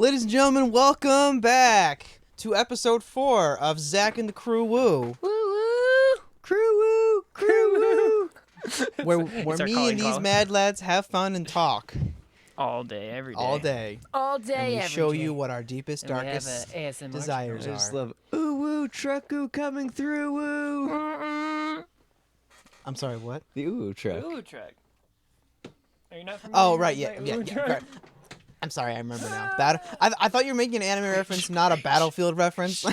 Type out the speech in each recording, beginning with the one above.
Ladies and gentlemen, welcome back to episode 4 of Zack and the Cruwu. Woo! Cruwu! Cruwu! Where me and these mad lads have fun and talk. All day, every day. All day. All day, and we every show day. you what our deepest, And darkest we have a ASMR desires I just are. love ooh trucku coming through woo. Mm-mm. I'm sorry, what? The ooh truck. Ooh, truck. Are you not familiar Oh, with right, the yeah. ooh truck? Right. I'm sorry, I remember now. I thought you were making an anime reference, not a Battlefield reference.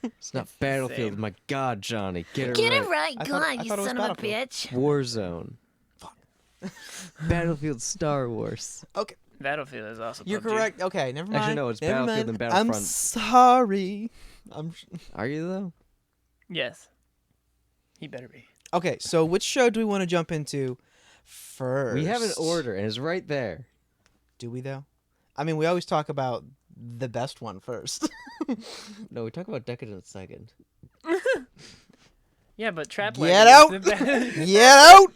It's not Battlefield. My God, Johnny, get it Get right. it right, I God, thought you it was son of a Battlefield. bitch. Warzone. Battlefield Star Wars. Okay, Battlefield is also you're PUBG. correct. Okay, never mind. Actually, no, it's Never Battlefield mind. and Battlefront. I'm sorry. Are you though? Yes. He better be. Okay, so which show do we want to jump into first? We have an order, and it's right there. Do we, though? I mean, we always talk about the best one first. No, we talk about Deca-Dence second. Yeah, but Trap Get Leg out! is the best. Get out!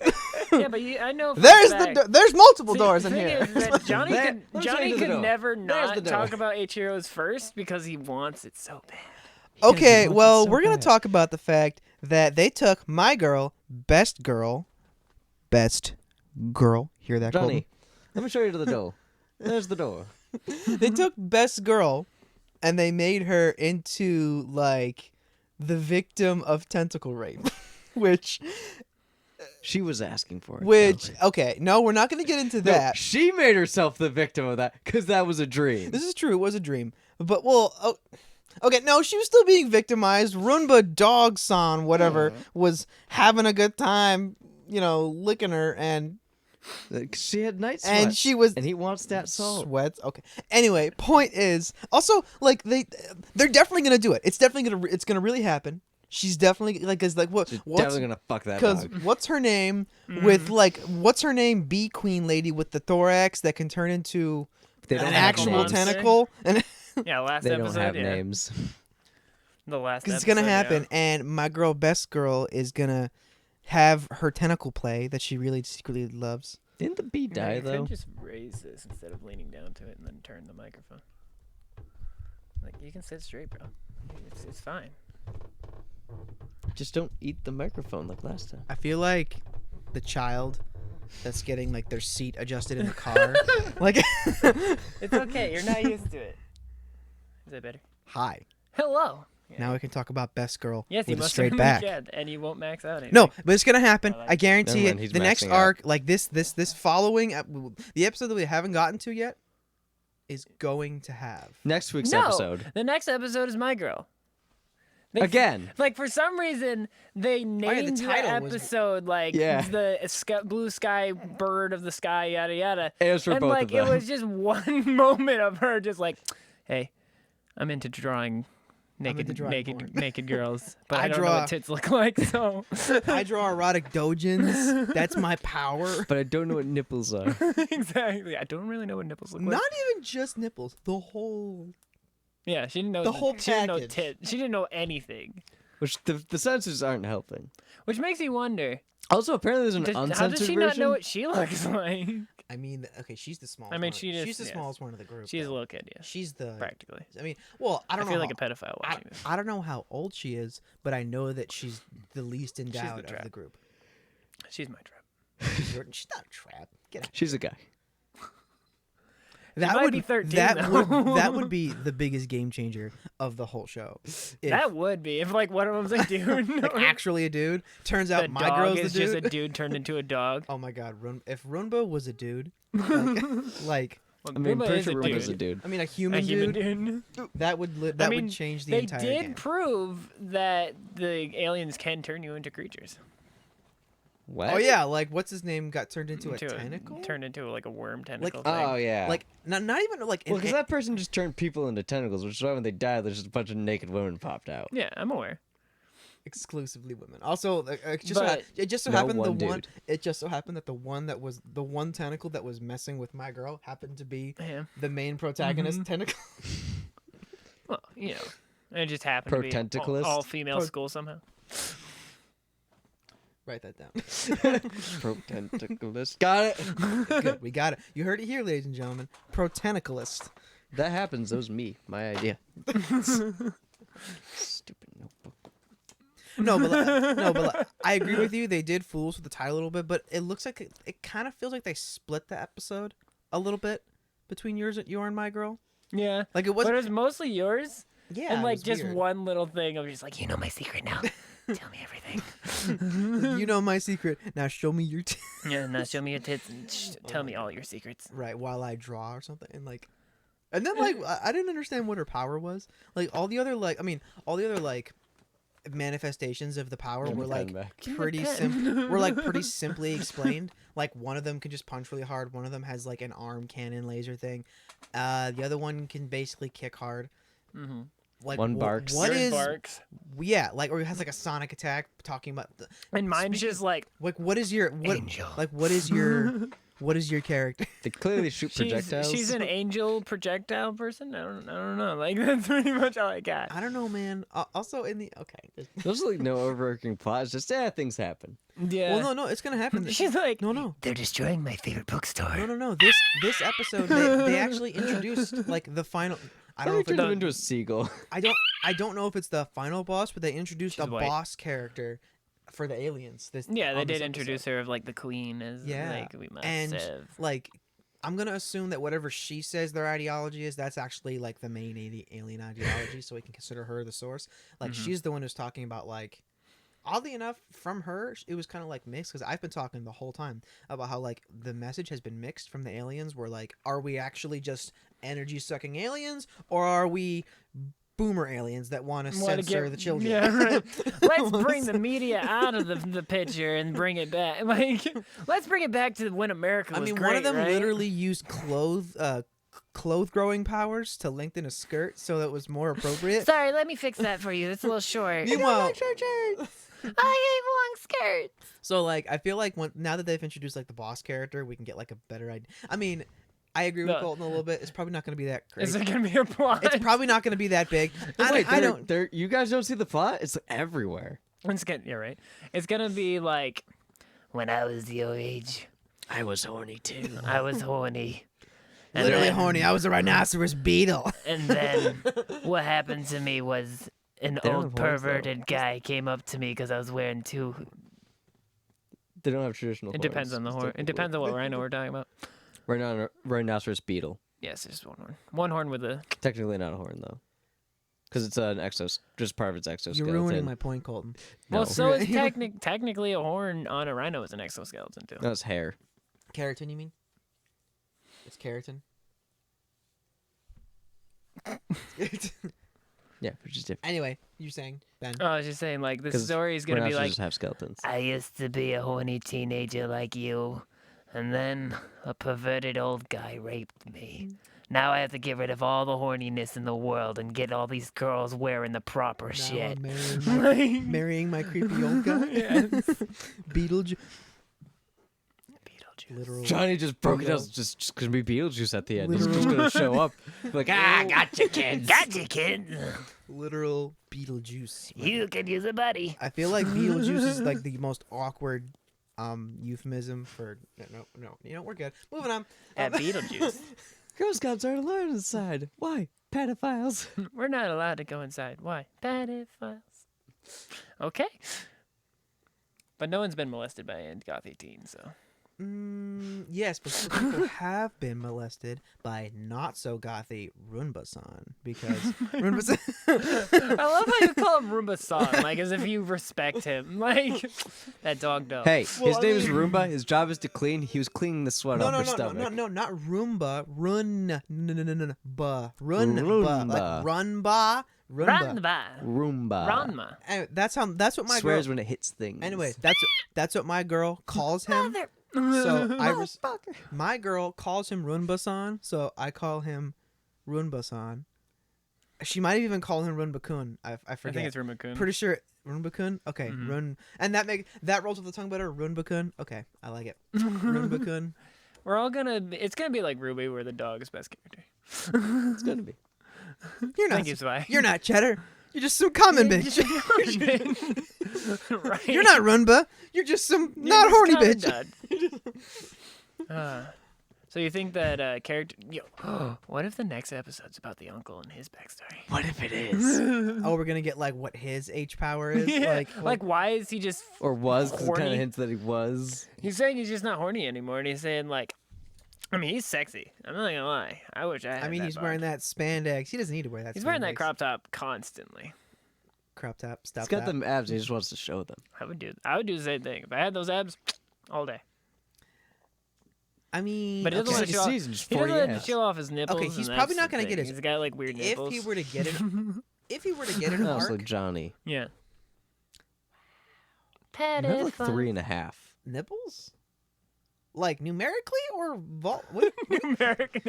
Yeah, but I know for a There's fact. there's multiple See, doors the in thing here. is that Johnny Let me show Johnny you the could door. never There's not the door. talk about Hxeros first because he wants it so bad. Okay, he wants well, it so we're gonna bad. talk about the fact that they took my girl, best girl. Hear that, Johnny, Colton? let me show you to the door. There's the door. They took best girl, and they made her into like the victim of tentacle rape, which She was asking for it. okay, no, we're not gonna get into No, that. she made herself the victim of that because that was a dream. This is true. It was a dream. But, well, okay, no, she was still being victimized. Runba Dog-san, whatever, was having a good time, licking her, and She had night sweats. and she was And he wants that salt. sweats. Okay. Anyway, point is, also, like, they're definitely gonna do it. It's gonna really happen. She's definitely what? She's What's definitely gonna fuck that because dog. what's her name with what's her name? Bee Queen lady with the thorax that can turn into They don't an have actual names. tentacle, and Yeah, last They episode. don't have yeah. names. The last. because it's gonna episode, happen. Yeah. And my girl, best girl, is gonna have her tentacle play that she really secretly loves. Didn't the bee Yeah, die you though? could just raise this instead of leaning down to it and then turn the microphone. Like you can sit straight, bro. It's fine. Just don't eat the microphone like last time. I feel like the child that's getting like their seat adjusted in the car. Like, It's okay. You're not used to it. Is that better? hi. Hello. Yeah. Now we can talk about best girl Yes, you with a must straight have back. Yeah, and you won't max out. Anything. No, but it's gonna happen. I like I guarantee Never it. mind, he's The next maxing out. arc, like this following, the episode that we haven't gotten to yet, is going to have. Next week's No, episode. the next episode is my girl. Again. Like for some reason they named the title was- episode like Yeah. the blue sky bird of the sky yada yada. It was for and both like of them. it was just one moment of her just like, hey, I'm into drawing naked into drawing porn. naked girls, but I I don't know draw- what tits look like. So I draw erotic dojins. That's my power. But I don't know what nipples are. exactly, I don't really know what nipples look like. Not even just nipples. The whole. Yeah, she didn't know the whole She didn't know package. She didn't know anything, Which the censors aren't helping. which makes me wonder. Also, apparently there's an How uncensored does she version. not know what she looks like? I mean, okay, she's the smallest. I mean, one. she just- she's the yes. smallest one of the group. She's a though. little kid, yeah, She's the. practically. I mean, well, I I don't know. feel like how- a pedophile watching this. I don't know how old she is, but I know that she's the least endowed of trap. the group. She's my trap. She's not a trap. Get out. She's a guy. That might would be 13 that though. that would be the biggest game changer of the whole show. If, That would be if like one of them's a dude. like actually a dude turns out the my dog girl's is the just dude. a dude turned into a dog. Oh my god, if Runba was a dude, like Well, I mean, Roomba pretty is sure a Roomba's dude. a dude. I mean a A human, human dude, dude. that would I mean, would change the they entire did game. prove that the aliens can turn you into creatures. What? Oh yeah, like what's his name got turned into a tentacle? Turned into like a worm tentacle thing. Oh yeah. Like not even like well, because that person just turned people into tentacles, which is why when they died, there's just a bunch of naked women popped out. Yeah, I'm aware. exclusively women. Also, it just so No happened one the one. dude. It just so happened that the one tentacle that was messing with my girl happened to be Yeah. the main protagonist Mm-hmm. tentacle. Well, you know, it just happened to be Protentaclist? all female school somehow. Write that down. Protentaclist. Got it. Good, we got it. You heard it here, ladies and gentlemen. Protentaclist. That happens. That was me. My idea. Stupid notebook. No, but I agree with you. They did fool us with the title a little bit, but it looks like it kind of feels like they split the episode a little bit between your and my girl. Yeah. Like it was. But it was mostly yours. Yeah. And it like was just weird. one little thing of just like, you know my secret now. Tell me everything. You know my secret. Now show me your. Yeah, now show me your tits and tell me all your secrets. Right, while I draw or something, and then like I didn't understand what her power was. Like all the other manifestations of the power were like pretty pretty simply explained. Like one of them can just punch really hard. One of them has like an arm cannon laser thing. The other one can basically kick hard. Mm-hmm. Like one barks. What Yours is barks. Yeah, like or it has like a sonic attack. Talking about And mine's just like what is your angel. Like what is your character? They clearly shoot projectiles. She's an angel projectile person. I don't know. Like that's pretty much all I got. I don't know, man. Also in the okay. There's like no overarching plot. It's just things happen. Yeah. Well, no, it's gonna happen. She's like, no. they're destroying my favorite bookstore. No. This episode they actually introduced like the final. I don't know if turned him it, into a seagull. I don't know if it's the final boss, but they introduced She's a white. boss character for the aliens. Yeah, they on did this introduce episode. her of like the queen as like we must and have. like I'm gonna assume that whatever she says their ideology is, that's actually like the main alien ideology, so we can consider her the source. Like she's the one who's talking about like. Oddly enough, from her, it was kind of like mixed because I've been talking the whole time about how like the message has been mixed from the aliens. Where like, are we actually just energy sucking aliens, or are we boomer aliens that want to censor the children? Yeah, right. Let's bring the media out of the picture and bring it back. Like, let's bring it back to when America was I mean, great, one of them right? literally used clothes growing powers to lengthen a skirt so that it was more appropriate. Sorry, let me fix that for you. It's a little short. Meanwhile, I hate long skirts. so like I feel like now that they've introduced like the boss character, we can get like a better idea. I mean, I agree with No. Colton a little bit. It's probably not going to be that great. Is there gonna be a plot? It's probably not going to be that big. Wait, I don't. You guys don't see the plot? It's everywhere. You're right. It's gonna be like when I was your age. I was horny too. I was horny. And Literally then- horny. I was a rhinoceros beetle. And then what happened to me was an They don't old have horns, though. perverted guy came up to me because I was wearing two. They don't have traditional. It depends on the horn. It depends on what rhino we're talking about. Rhinoceros beetle. Yes, just one horn. One horn with a. Technically not a horn though, because it's an just part of its exoskeleton. You're ruining my point, Colton. No. Well, so is technically a horn on a rhino is an exoskeleton too. No, it's hair. Keratin, you mean? It's keratin. Yeah, which is different. Anyway, you're saying, Ben. Oh, I was just saying, like the 'Cause story is gonna be Rhinoceros like, just have skeletons. I used to be a horny teenager like you, and then a perverted old guy raped me. Now I have to get rid of all the horniness in the world and get all these girls wearing the proper Now shit. I'm marrying my creepy old guy. Yes. Beetlejuice. Beetlejuice. Literal. Johnny just broke it Bingo. out. Just gonna be Beetlejuice at the end. He's just Literal. gonna show up. Like, gotcha, kids. Gotcha, kid. Literal Beetlejuice. You could use a buddy. I feel like Beetlejuice is like the most awkward euphemism for no. You know, we're good. Moving on. At Beetlejuice. Girl Scouts aren't allowed inside. Why? Pedophiles. We're not allowed to go inside. Why? Pedophiles. Okay. But no one's been molested by a gothy teen, so. Yes, but some people have been molested by not so gothy Runba-san because Runba-san. I love how you call him Roomba-san, like as if you respect him. Like, that dog does. Hey, Well, his I name is mean- Roomba. His job is to clean. He was cleaning the sweat off her stomach. No, not Roomba. Run, no, Runba. Roomba. Like Runba. Ranma. Roomba. Ranma. And that's what my Swears girl. when it hits things. Anyway, that's what my girl calls him. Mother. So my girl calls him Runba-san, so I call him Runba-san. She might even call him Runba-kun. I I forget. think it's Rumba-kun. Pretty sure Runba-kun. Okay, Mhm. Run, and that rolls with the tongue better. Runba-kun. Okay, I like it. Runba-kun. We're all gonna. It's gonna be like Ruby, where the dog is best character. It's gonna be. You're not. Thank you, Zwei. You're not Cheddar. You're just some common bitch. Right. You're not Runba. You're just some You're not just horny common bitch. dud. So you think that character? What if the next episode's about the uncle and his backstory? What if it is? Oh, we're gonna get like what his H power is. Yeah, Like why is he just Or was? Because it kind horny? of hints that he was. He's saying he's just not horny anymore, and he's saying like, I mean, he's sexy. I'm not gonna lie. I wish I had. I mean, that he's bod. wearing that spandex. He doesn't need to wear that. He's wearing that spandex. crop top constantly. Crop top. Stop He's got that. them abs. He just wants to show them. I would do the same thing if I had those abs all day. I mean, But he doesn't okay, want to show off. season, just He doesn't 40 want to abs. show off his nipples. Okay, he's and probably that's not gonna the get thing. his- He's got like weird nipples. if he were to get it, if he were to get an Also, arc, Johnny. Yeah. You have like 3.5. nipples, like numerically or what?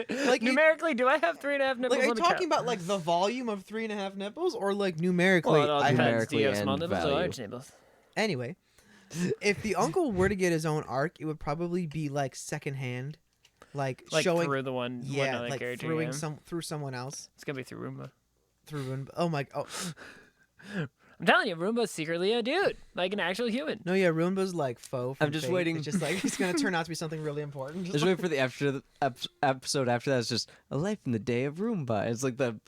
Like, numerically, do I have 3.5 nipples? Like, are you Let me talking count. about like the volume of 3.5 nipples, or like numerically? Well, it all I depends. have, Do you have Numerically small and nipples or value. large nipples? anyway, if the uncle were to get his own arc, it would probably be like secondhand, like showing, through the one other like character. through Yeah. through someone else. It's gonna be through Roomba. Oh my, oh I'm telling you, Roomba's secretly a dude, like an actual human. no, yeah, Roomba's like faux. I'm from just Fate. waiting. It's just like it's gonna turn out to be something really important. Just wait for the episode after that. It's just a life in the day of Roomba. It's like the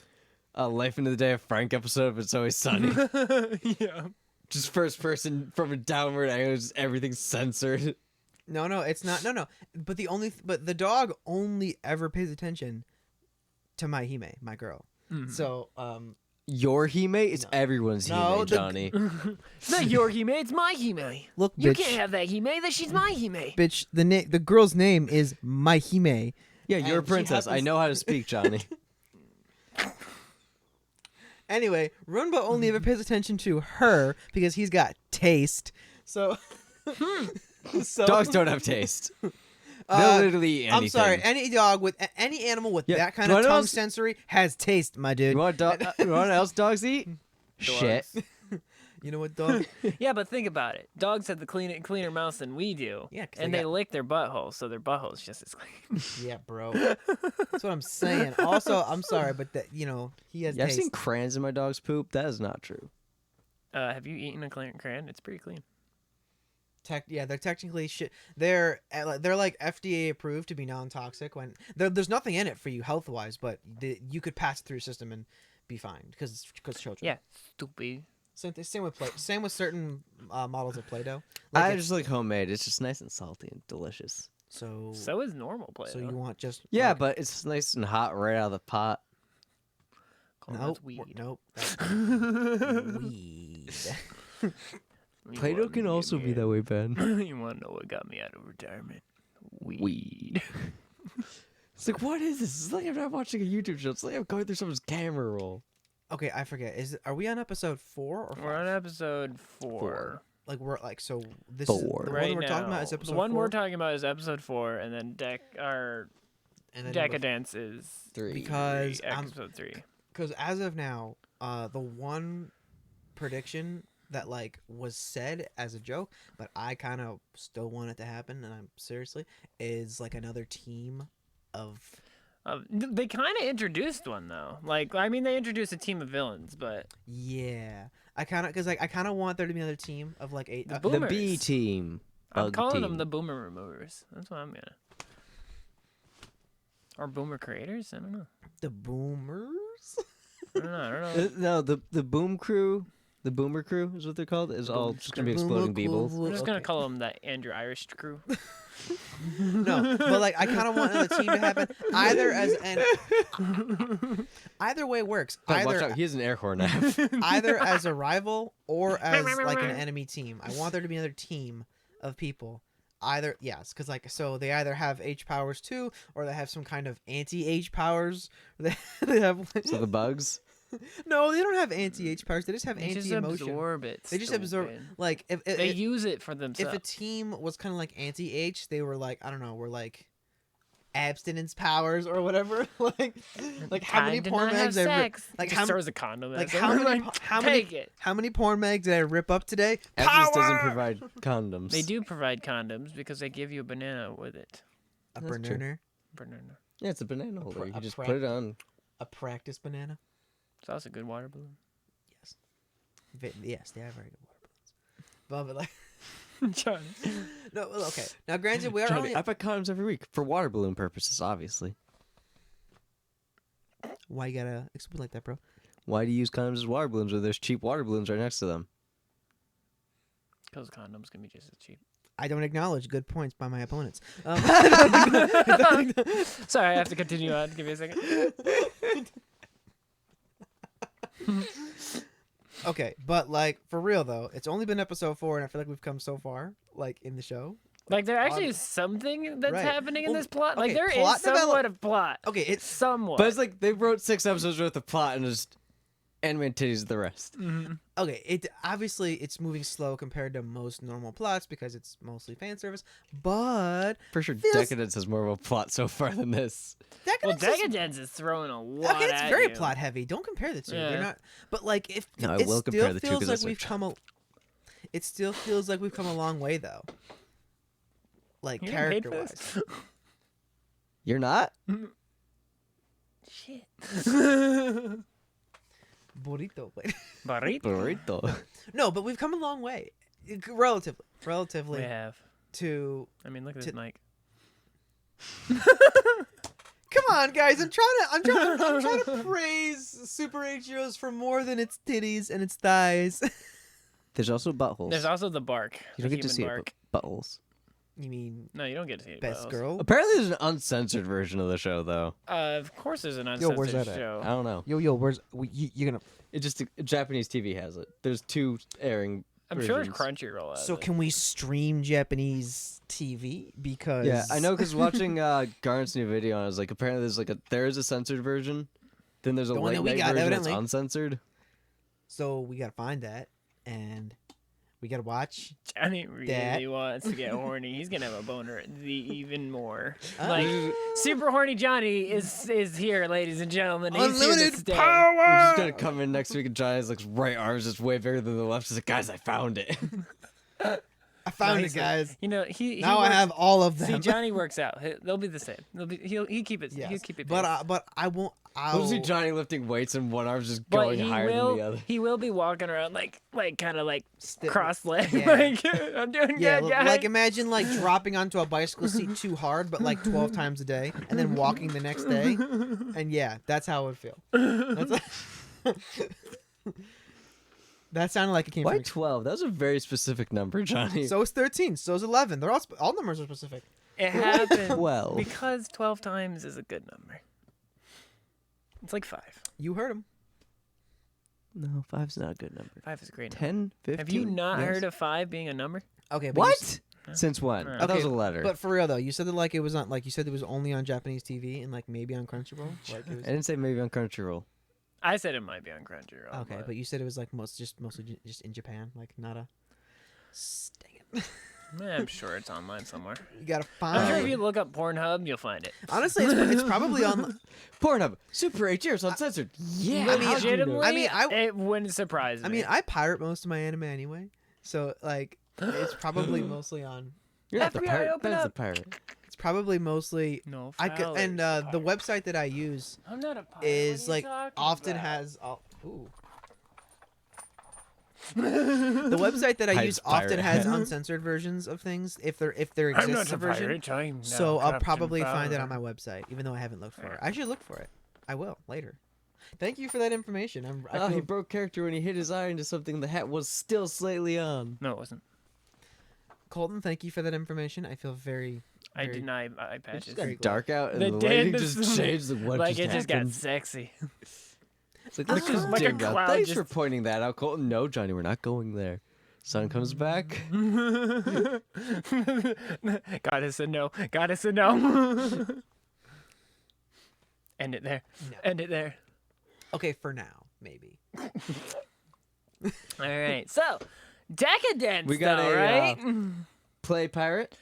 life in the day of Frank episode of It's Always Sunny. Yeah. Just first person from a downward angle. Just everything's censored. No, it's not. No. But the dog only ever pays attention to my Hime, my girl. Mhm. So, Your Hime? It's No. everyone's No, Hime, the- Johnny. It's not your Hime, it's my Hime. look, You bitch, can't have that Hime, that she's my Hime. bitch. The girl's name is my Hime. Yeah, you're a And she princess. I happens- know how to speak, Johnny. Anyway, Runba only ever pays attention to her because he's got taste. So, so Dogs don't have taste. They'll uh, literally eat anything. I'm sorry. Any dog with any animal with Yeah, that kind you of wanna know tongue what's- sensory has taste, my dude. You want, you know what else dogs eat? Shit. You know what, dog? Yeah, but think about it. Dogs have the cleaner mouths than we do. Yeah, 'cause and they they got- lick their buttholes, so their butthole's just as clean. Yeah, bro. That's what I'm saying. Also, I'm sorry, but that he has Yeah, I've taste. seen crayons in my dog's poop. That is not true. Have you eaten a crayon? It's pretty clean. Yeah, they're technically shit. They're like FDA approved to be non-toxic. When there's nothing in it for you health wise, but you could pass it through your system and be fine because children. Yeah, stupid. Same with certain models of Play-Doh. I Like just like homemade. It's just nice and salty and delicious. so So is normal play. so you want just Yeah, like, but it's nice and hot right out of the pot. Nope. nope that's weed. Play-Doh can also be that way, Ben. You want to know what got me out of retirement? Weed. It's like, what is this? It's like I'm not watching a YouTube show. It's like I'm going through someone's camera roll. Okay, I forget. Are we on episode 4 or 5? We're on episode 4. Like we're like so this Four. is the Right one we're now. talking about is episode the one 4. we're talking about is episode 4, and then and then number Deca-Dence is 3. Because episode 3. because as of now, the one prediction that like was said as a joke, but I kind of still want it to happen, and I'm seriously is like another team of They kind of introduced one though. Like, I mean, they introduced a team of villains, but yeah. I kind of want there to be another team of like 8. The The Boomers. B team. I'm Bug calling team. them the Boomer Removers. That's what I'm gonna. Or Boomer Creators? I don't know. The Boomers. I don't know. No, the Boom Crew. The Boomer Crew is what they're called. Is all just gonna be exploding beebles. I'm just gonna Okay. call them the Andrew Irish crew. No, but like I kind of want another team to happen either as an either way works. God, watch Either out, he has an air horn now. either as a rival or as like an enemy team. I want there to be another team of people. Either yes, because like so they either have H powers too, or they have some kind of anti-H powers. They have So the bugs. no, they don't have anti-H powers. They just have They just anti-emotion. absorb it. They just absorb stupid. like if They use it for if themselves. a team was kind of like anti-H, they were like I don't know, were like abstinence powers or whatever. like how many Time to porn not have mags I rip, sex. like Just how throws a condom at like someone, how many take it. how many porn mags did I rip up today? Abstinence doesn't Power! provide condoms. They do provide condoms because they give you a banana with it. A That's true. banana, Banana. Yeah, it's a banana holder. You a just prac- put it on. a practice banana. It's also a good water balloon. Yes, yes, they are very good water balloons. But like, Johnny. No, well, okay. Now, granted, we are Johnny, only. I buy condoms every week for water balloon purposes, obviously. Why you gotta explain like that, bro? Why do you use condoms as water balloons when there's cheap water balloons right next to them? Because condoms can be just as cheap. I don't acknowledge good points by my opponents. Sorry, I have to continue on. Give me a second. Okay, but like for real though, it's only been episode 4, and I feel like we've come so far, like in the show. Like there actually is something that's Right. happening in Well, this plot. Like okay, there plot is somewhat of plot. Okay, it's Somewhat. But it's like they wrote 6 episodes worth of plot and just animated titties the rest. okay. It obviously it's moving slow compared to most normal plots because it's mostly fan service. But For sure, Feels- Deca-Dence has more of a plot so far than this. well, Deca-Dence is- Deca-Dence is throwing a lot okay, it's at very you. plot heavy. Don't compare the two. Yeah. They're not. But like if No, I it will still compare the two feels 'cause I like we've searched. come a. It still feels like we've come a long way though. Like You getting paid character for wise. this? You're not? Shit. Burrito. Wait. Burrito. Burrito. No, but we've come a long way. Relatively We have. to. I mean, look at To- this mic. Come on, guys! I'm trying to praise Super Hxeros for more than its titties and its thighs. There's also buttholes. There's also the bark. you don't the get to human see bark. it, but buttholes. You mean No, you don't get to see it. best but girl? Apparently there's an uncensored version of the show, though. Of course, there's an Yo, uncensored where's that at? show. I don't know. Yo, where's you're gonna? It just Japanese TV has it. There's 2 airing I'm sure versions. Crunchyroll has So it. can we stream Japanese TV? Because Yeah, I know because watching Garnet's new video, and I was like, apparently there is a censored version. Then there's a The one late that we night got, version that's evidently. uncensored. So we gotta find that, and we gotta watch. Johnny really That- wants to get horny. He's gonna have a boner even more. Ah. Like super horny Johnny is here, ladies and gentlemen. He's here to Unlimited stay. power. We're just gonna come in next week and Johnny's like right arm's just way bigger than the left. He's like, guys, I found it. I found Nice. it, guys. You know he Now I works- have all of them. See, Johnny works out. They'll be the same. He'll keep it. Yes. He'll keep it. But paced. but I won't. We'll see Johnny lifting weights and one arm's just But going he higher will. than the other. He will be walking around like kind of like Still- cross leg. Yeah. Like I'm doing Yeah, good, guys. like imagine like dropping onto a bicycle seat too hard, but like 12 times a day, and then walking the next day, and yeah, that's how it would feel. That sounded like it came Why from. 12? That was a very specific number, Johnny. So is 13. So is 11. They're all numbers are specific. It happens 12. because 12 times is a good number. It's like 5. You heard him. No, 5's not a good number. 5 is a great number. 10, 15. Have you not yes. heard of 5 being a number? Okay. But What? Since when? Alright. I thought it was a Okay, letter. But for real though, you said that like it was on like you said it was only on Japanese TV and like maybe on Crunchyroll. Like it was, I didn't say maybe on Crunchyroll. I said it might be on Crunchyroll. okay, but you said it was like mostly just in Japan, like not a. Dang it! I'm sure it's online somewhere. You gotta I'm sure find. if you look up Pornhub, you'll find it. Honestly, it's probably on. Pornhub, Super Hxeros uncensored. Yeah, I mean, how'd you know? legitimately, I mean, it wouldn't surprise me. I mean, I pirate most of my anime anyway, so like it's probably mostly on. You're not the FBI, pirate. open Ben's the up. pirate. It's probably mostly. no, I could, and the website that I use I'm not a pirate. is like often has. Ooh. The website that I Hides use often pirate. has uncensored versions of things if there I'm exists not a version. pirate. I'm So now I'll Captain probably find it on Fowler. my website, even though I haven't looked for it. I should look for it. I will later. Thank you for that information. I Oh, he feel, broke character when he hit his eye into something the hat was still slightly on. No, it wasn't. Colton, thank you for that information. I feel very. I very- deny eye It patches. just Very got dark out and The the lighting dead- just changed. Like, what Like just it just got happened? sexy. It's like, let's just like a dim out. cloud Thanks for just- pointing that out, Colton. No, Johnny, we're not going there. Sun comes back. Gotta say no. Gotta say no. End it there. No. End it there. Okay, for now, maybe. All right. So, Deca-Dence, We got though, a, right? Play pirate,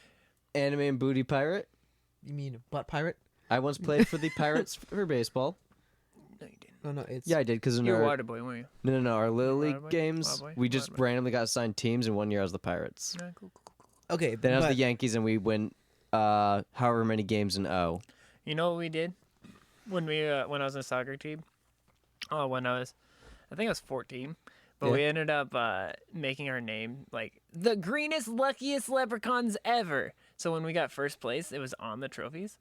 anime and booty pirate. You mean butt pirate? I once played for the Pirates for baseball. No, you didn't. No, it's. Yeah, I did because in You're a our water boy, weren't you? no, our Little Water League boy? games, Water boy? we just Water boy? randomly got assigned teams, and one year I was the Pirates. No, cool, cool. Okay, Then I was but the Yankees, and we went however many games in O. You know what we did when I was in a soccer team? Oh, I think I was 14. But Yeah. we ended up making our name like the greenest, luckiest leprechauns ever. So when we got first place, it was on the trophies.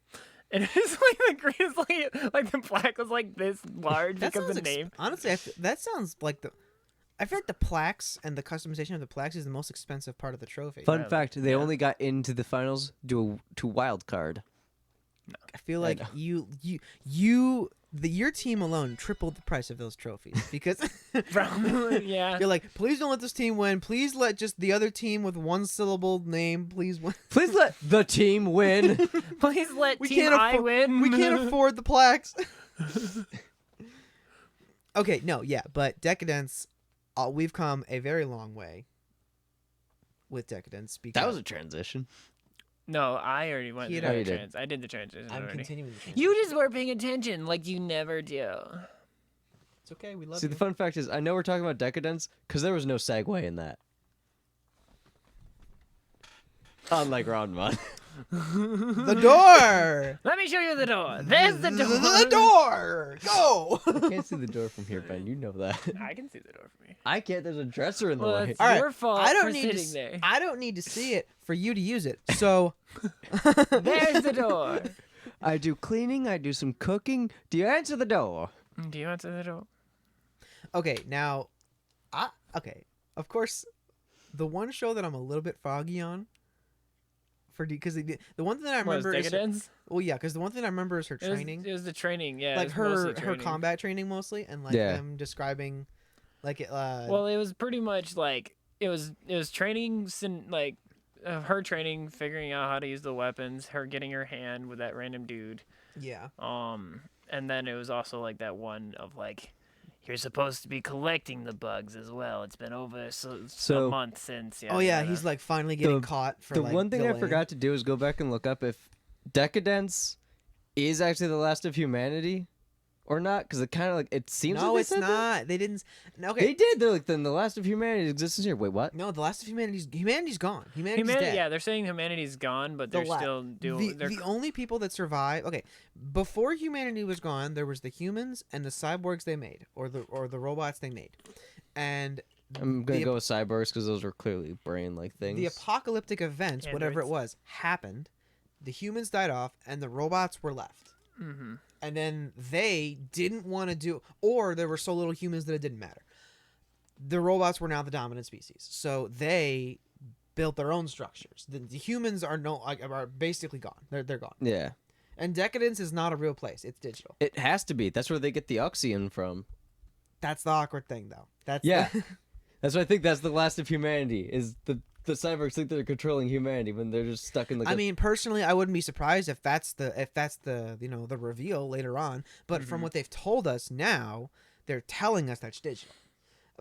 And it was like the greenest, like the plaque was like this large That because sounds the name. honestly, that sounds like the. I feel like the plaques and the customization of the plaques is the most expensive part of the trophy. Fun Yeah. fact: they Yeah. only got into the finals to wild card. I feel like know. your team alone tripled the price of those trophies because Yeah. you're like, please don't let this team win. Please let just the other team with one syllable name please win. Please let the team win. Please let We Team can't I afford- win. We can't afford the plaques. Okay, no, yeah, but Deca-Dence, we've come a very long way with Deca-Dence because That was a transition. No, I already went He through had already the did. trans. I did the transition I'm already. continuing the transition. You just weren't paying attention like you never do. It's okay, we love See, you. the fun fact is, I know we're talking about Deca-Dence because there was no segue in that. Unlike Ranma. The door! Let me show you the door. There's the door. The door! Go! I can't see the door from here, Ben. You know that. I can see the door from me. I can't. There's a dresser in the Well, way. that's All right, your fault I don't for need to sitting there. I don't need to see it for you to use it. So There's the door. I do cleaning. I do some cooking. Do you answer the door? Do you answer the door? Okay, now of course, the one show that I'm a little bit foggy on because the one thing that I What, remember is Decadence? well, yeah, because the one thing I remember is her It was- training, It was the training, yeah. it like was her mostly training. combat training mostly, and like Yeah. them describing, like Well, it was pretty much like it was training, like her training, figuring out how to use the weapons, her getting her hand with that random dude. yeah, And then it was also like that one of like, you're supposed to be collecting the bugs as well. It's been over So- a month since. oh yeah, he's like finally getting caught for The like one thing I delaying. forgot to do is go back and look up if Decadence is actually the last of humanity or not, because it kind of like it seems. No, like they it's said that. not. They didn't. No, okay. They did. They're like then the last of humanity exists here. Wait, what? No, the last of humanity's gone. Humanity's Humanity, dead. yeah, they're saying humanity's gone, but they're still doing. The only people that survive. Okay, before humanity was gone, there was the humans and the cyborgs they made, or the robots they made, and I'm gonna the- go with cyborgs because those were clearly brain-like things. the apocalyptic event, whatever it was, happened. The humans died off, and the robots were left. Mm-hmm. And then they didn't want to do, or there were so little humans that it didn't matter. The robots were now the dominant species, so they built their own structures. The humans are basically gone. They're gone. Yeah, And Decadence is not a real place. It's digital. it has to be. That's where they get the Oxyone from. That's the awkward thing, though. That's Yeah. That's why I think that's the last of humanity. Is the cyborgs think they're controlling humanity when they're just stuck in the. I mean, personally, I wouldn't be surprised if that's the the reveal later on. But from what they've told us now, they're telling us that's digital.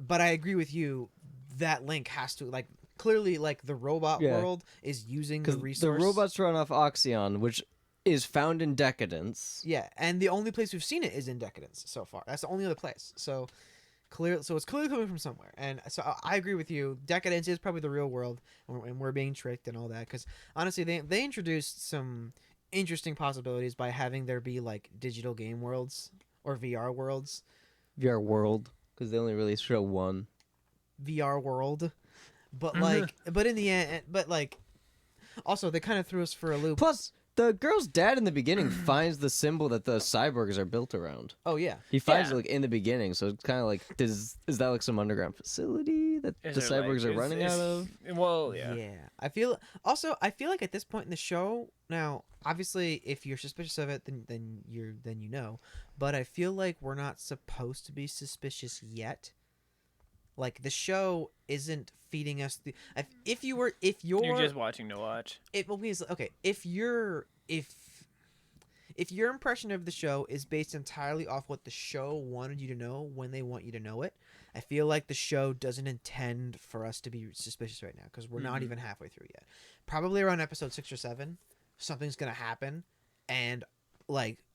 But I agree with you. That link has to clearly the robot Yeah. world is using the because the resource. robots run off Oxyone, which is found in Decadence. Yeah, and the only place we've seen it is in Decadence so far. That's the only other place. So it's clearly coming from somewhere. And so I agree with you. Decadence is probably the real world, and we're being tricked and all that. Because honestly, they introduced some interesting possibilities by having there be digital game worlds or VR worlds. VR World, because they only really show one. VR world, but but in the end, also they kind of threw us for a loop. Plus, the girl's dad in the beginning finds the symbol that the cyborgs are built around. Oh yeah, He finds Yeah. it in the beginning, so it's kind of is that some underground facility that the Is there, cyborgs are is- running is- out of? Well, yeah. I feel like at this point in the show now, obviously, if you're suspicious of it, then you know. But I feel like we're not supposed to be suspicious yet. The show isn't feeding us if you're You're just watching to watch. if your impression of the show is based entirely off what the show wanted you to know when they want you to know it, I feel like the show doesn't intend for us to be suspicious right now because we're not even halfway through yet. Probably around episode 6 or 7, something's gonna happen, and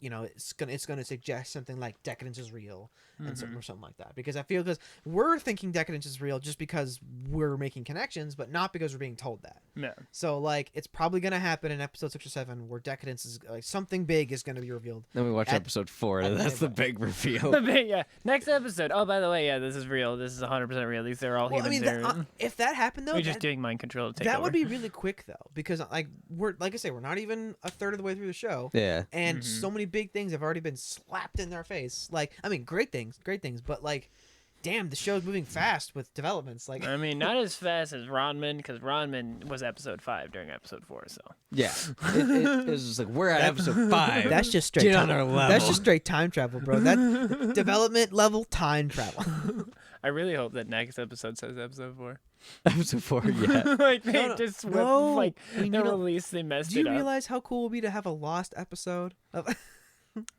it's gonna suggest something like Decadence is real and something or something like that. Because I feel because we're thinking Decadence is real just because we're making connections, but not because we're being told that. Yeah. So like it's probably gonna happen in episode 6 or 7 where Decadence is like something big is gonna be revealed. Then we watch episode 4, and that's the big reveal. Yeah. Next episode. Oh, by the way, yeah, this is real. This is 100% real. These are all Well, I humans. mean, here. if that happened though, We're just doing mind control to take that over. would be really quick though, because like we're not even a third of the way through the show. Yeah. And so many big things have already been slapped in their face. Like, I mean, great things, but like, damn, the show's moving fast with developments. Like, I mean, not as fast as Ranman, because Ranman was episode 5 during episode 4. So Yeah. It was just like, we're at episode 5. that's just straight. Get on our level. That's just straight time travel, bro. That development level time travel. I really hope that next episode says episode 4. Episode 4, yeah. Like they No, just whip, no. like You the know- release, they messed Do you it up. realize how cool it would be to have a lost episode?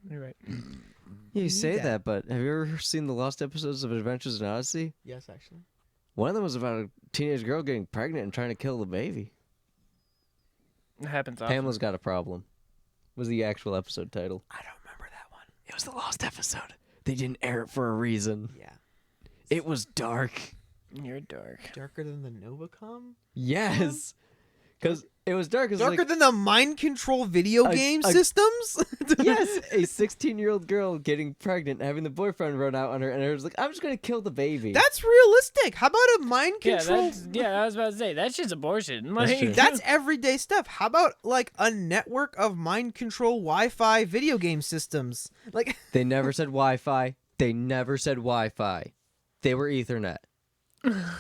You're right. You need say that. that, but have you ever seen the lost episodes of Adventures in Odyssey? Yes, actually. One of them was about a teenage girl getting pregnant and trying to kill the baby. It happens often. Pamela's Got a Problem was the actual episode title. I don't remember that one. It was the lost episode. They didn't air it for a reason. Yeah. It was dark. You're dark. Darker than the Novacom? Yes. Because it was dark. Darker than the mind control video game systems? Yes, a 16-year-old girl getting pregnant, having the boyfriend run out on her, and her was like, I'm just going to kill the baby. That's realistic. How about a mind control? I was about to say that's just abortion. Like, true. That's everyday stuff. How about like a network of mind control Wi-Fi video game systems? Like They never said Wi-Fi. They never said Wi-Fi. They were Ethernet.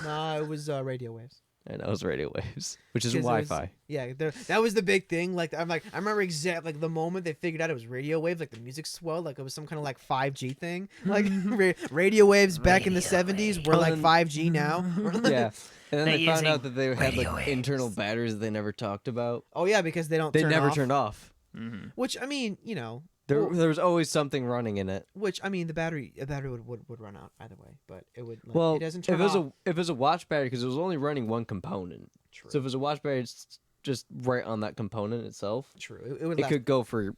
nah, it was radio waves. And that was radio waves, which is 'Cause it was- Wi-Fi. Yeah, that was the big thing. Like I remember exactly like the moment they figured out it was radio waves. Like the music swelled. Like it was some kind of like 5G thing. Like radio waves back in the Radio 70s were Oh, like then- 5G now. Yeah. And then They're they found out using that they had radio like waves. internal batteries that they never talked about. Oh yeah, because they don't. They turn never off. turned off. Which I mean, you know, There, well, there was always something running in it. which I mean, a battery would run out either way, but it would. Like, Well, it doesn't if turn it was off. if it was a watch battery, because it was only running one component. True. So if it was a watch battery, it's just right on that component itself. True. It would. It last could go for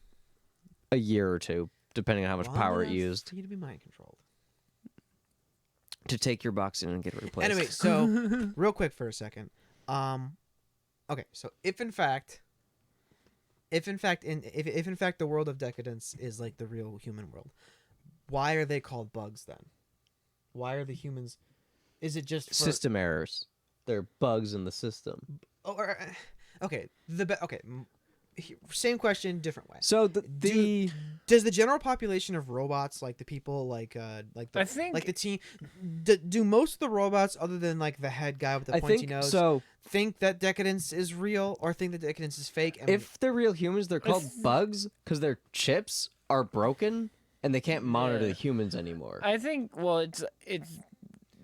a year or two, depending on how much long power it enough used for you to be mind controlled. to take your box in and get it replaced. Anyway, so real quick for a second. Okay, so if in fact the world of Decadence is like the real human world, why are they called bugs then? Why are the humans? Is it just for, system errors. They're bugs in the system. Oh, okay. Same question, different way. So Does the general population of robots, like the people, like the I think- like the team, do most of the robots, other than like the head guy with the I pointy think nose, so. think that Decadence is real or think that Decadence is fake? And If they're real humans, they're called bugs because their chips are broken and they can't monitor Yeah. the humans anymore. I think. Well, it's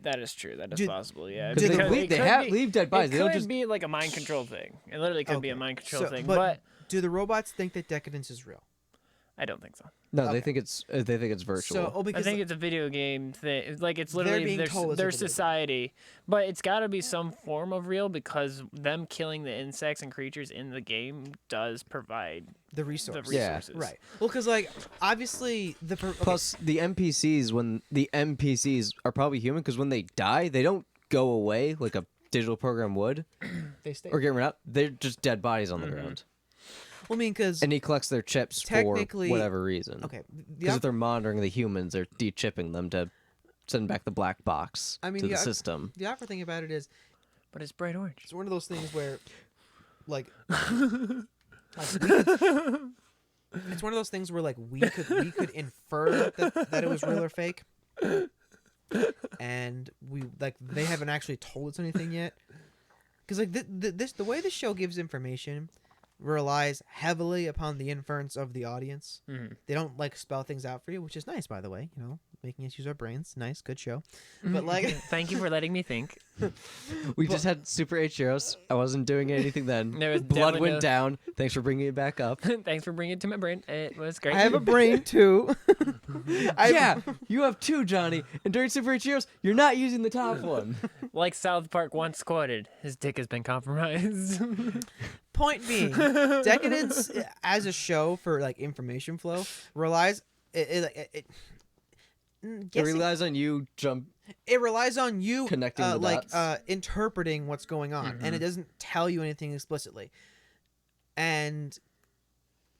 that is true. That is Did- possible. Yeah. Because Did they the- leave, it they could have be- leave dead bodies. It They don't could just. be like a mind control thing. It literally could be a Okay. mind control So- thing, but- but do the robots think that Decadence is real? I don't think so. No, Okay. they think it's virtual. So, I because think it's a video game thing. Like it's They're literally being their, told it's a their video game. society, but it's got to be some form of real because them killing the insects and creatures in the game does provide the resource, the Yeah. resources. right? Well, because like obviously okay, Plus, the NPCs are probably human because when they die, they don't go away like a digital program would they stay. or get rid of. They're just dead bodies on the ground, Well, I mean, because and he collects their chips for Technically- whatever reason. okay, Because if they're monitoring the humans, they're de-chipping them to send back the black box I mean, to the the oc- system. the awkward thing about it is But it's bright orange. it's one of those things where, like, it's one of those things where like we could infer that it was real or fake, and they haven't actually told us anything yet. Because like the way the show gives information relies heavily upon the inference of the audience. Mhm. They don't like spell things out for you, which is nice, by the way. You know, making us use our brains. Nice, good show. But like, Thank you for letting me think. We just had Super Hxeros. I wasn't doing anything then. There was Blood definitely went no- down. Thanks for bringing it back up. Thanks for bringing it to my brain. It was great. I have a brain too. Yeah, you have two, Johnny. And during Super Hxeros, you're not using the top one. Like South Park once quoted, his dick has been compromised. Point being, Decadence as a show for like information flow relies It relies on you it relies on you connecting the dots. interpreting what's going on, and it doesn't tell you anything explicitly. And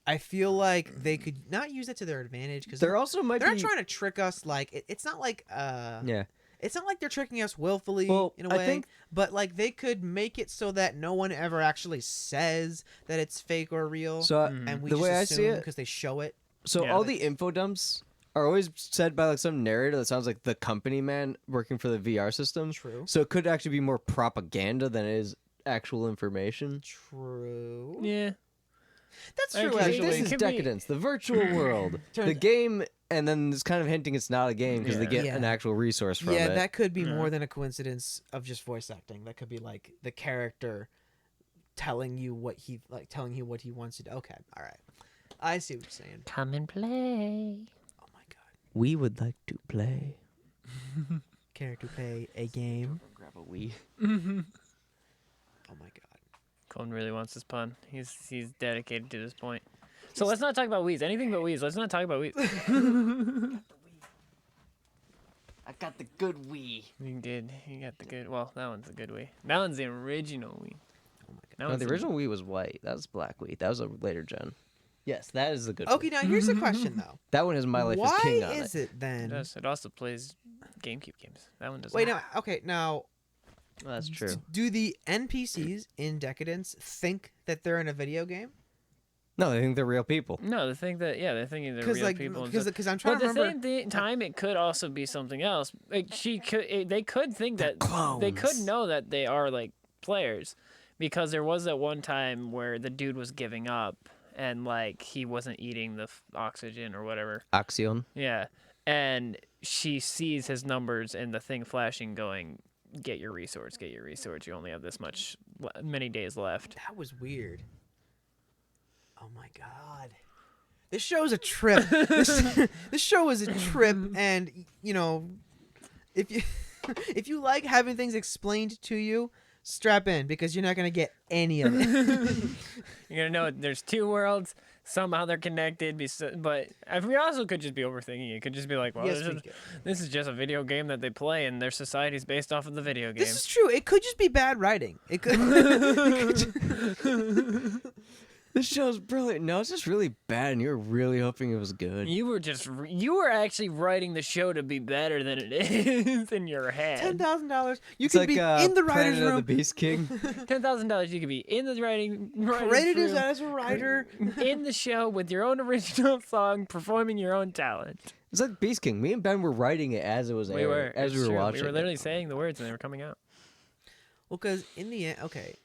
I feel like they could not use it to their advantage because There also might they're be not trying to trick us. Like it's not like yeah. it's not like they're tricking us willfully in a I way. think- But like they could make it so that no one ever actually says that it's fake or real, So and we the just way I assume see it, because they show it. so Yeah. all the info dumps are always said by like some narrator that sounds like the company man working for the VR system. True. So it could actually be more propaganda than it is actual information. True. Yeah. That's Like, true. it- Actually, This it is could be- Decadence, the virtual world, the Turns- game, and then it's kind of hinting it's not a game because they Yeah. get Yeah. an actual resource from yeah, it. that could be Yeah. more than a coincidence of just voice acting. That could be like the character telling you what he wants to do. Okay, all right, I see what you're saying. Come and play. Oh my god, We would like to play. character play a game. Grab a Wii. Oh my god. Colin really wants this pun. He's dedicated to this point. So let's not talk about Wii's. Anything but Wii's. Let's not talk about Wii's. I got the good Wii. You did. You got the good. Well, that one's the good Wii. That one's the original Wii. Oh my god. That No, one's the original Wii was white. That was black Wii. That was a later gen. Yes, that is the good. Okay, Wii. now here's a question though. That one has My Life Why is King on is it. it then? It does. It also plays GameCube games. That one doesn't. Wait, now, okay, now Well, that's true. do the NPCs in Decadence think that they're in a video game? No, they think they're real people. No, they think that. Yeah, they're thinking they're Because real like people. and stuff. because I'm trying But to at the remember. same time, it could also be something else. Like they could think that they could clones. know that they are like players, because there was that one time where the dude was giving up and like he wasn't eating the oxygen or whatever. Oxyone. Yeah, and she sees his numbers and the thing flashing, going, "Get your resource, get your resource. You only have this many days left." That was weird. Oh my god. This show is a trip. This show is a trip, and you know, if you if you like having things explained to you, strap in because you're not gonna get any of it. You're gonna know there's two worlds. Somehow they're connected. But we also could just be overthinking it. It could just be like, well, Yes, this, we is, could. this is just a video game that they play, and their society's based off of the video game. This is true. It could just be bad writing. It could. This show's brilliant. No, it's just really bad, and you're really hoping it was good. You were actually writing the show to be better than it is in your head. $10,000. You It's could like be in the writer's Planet of room. the Beast King. $10,000 you could be in the writing Credited room, as a writer. in the show with your own original song, performing your own talent. It's like Beast King. Me and Ben were writing it as it was We airing, were as we it's were true. watching. We were literally it. saying the words and they were coming out. Well, because in the end, okay.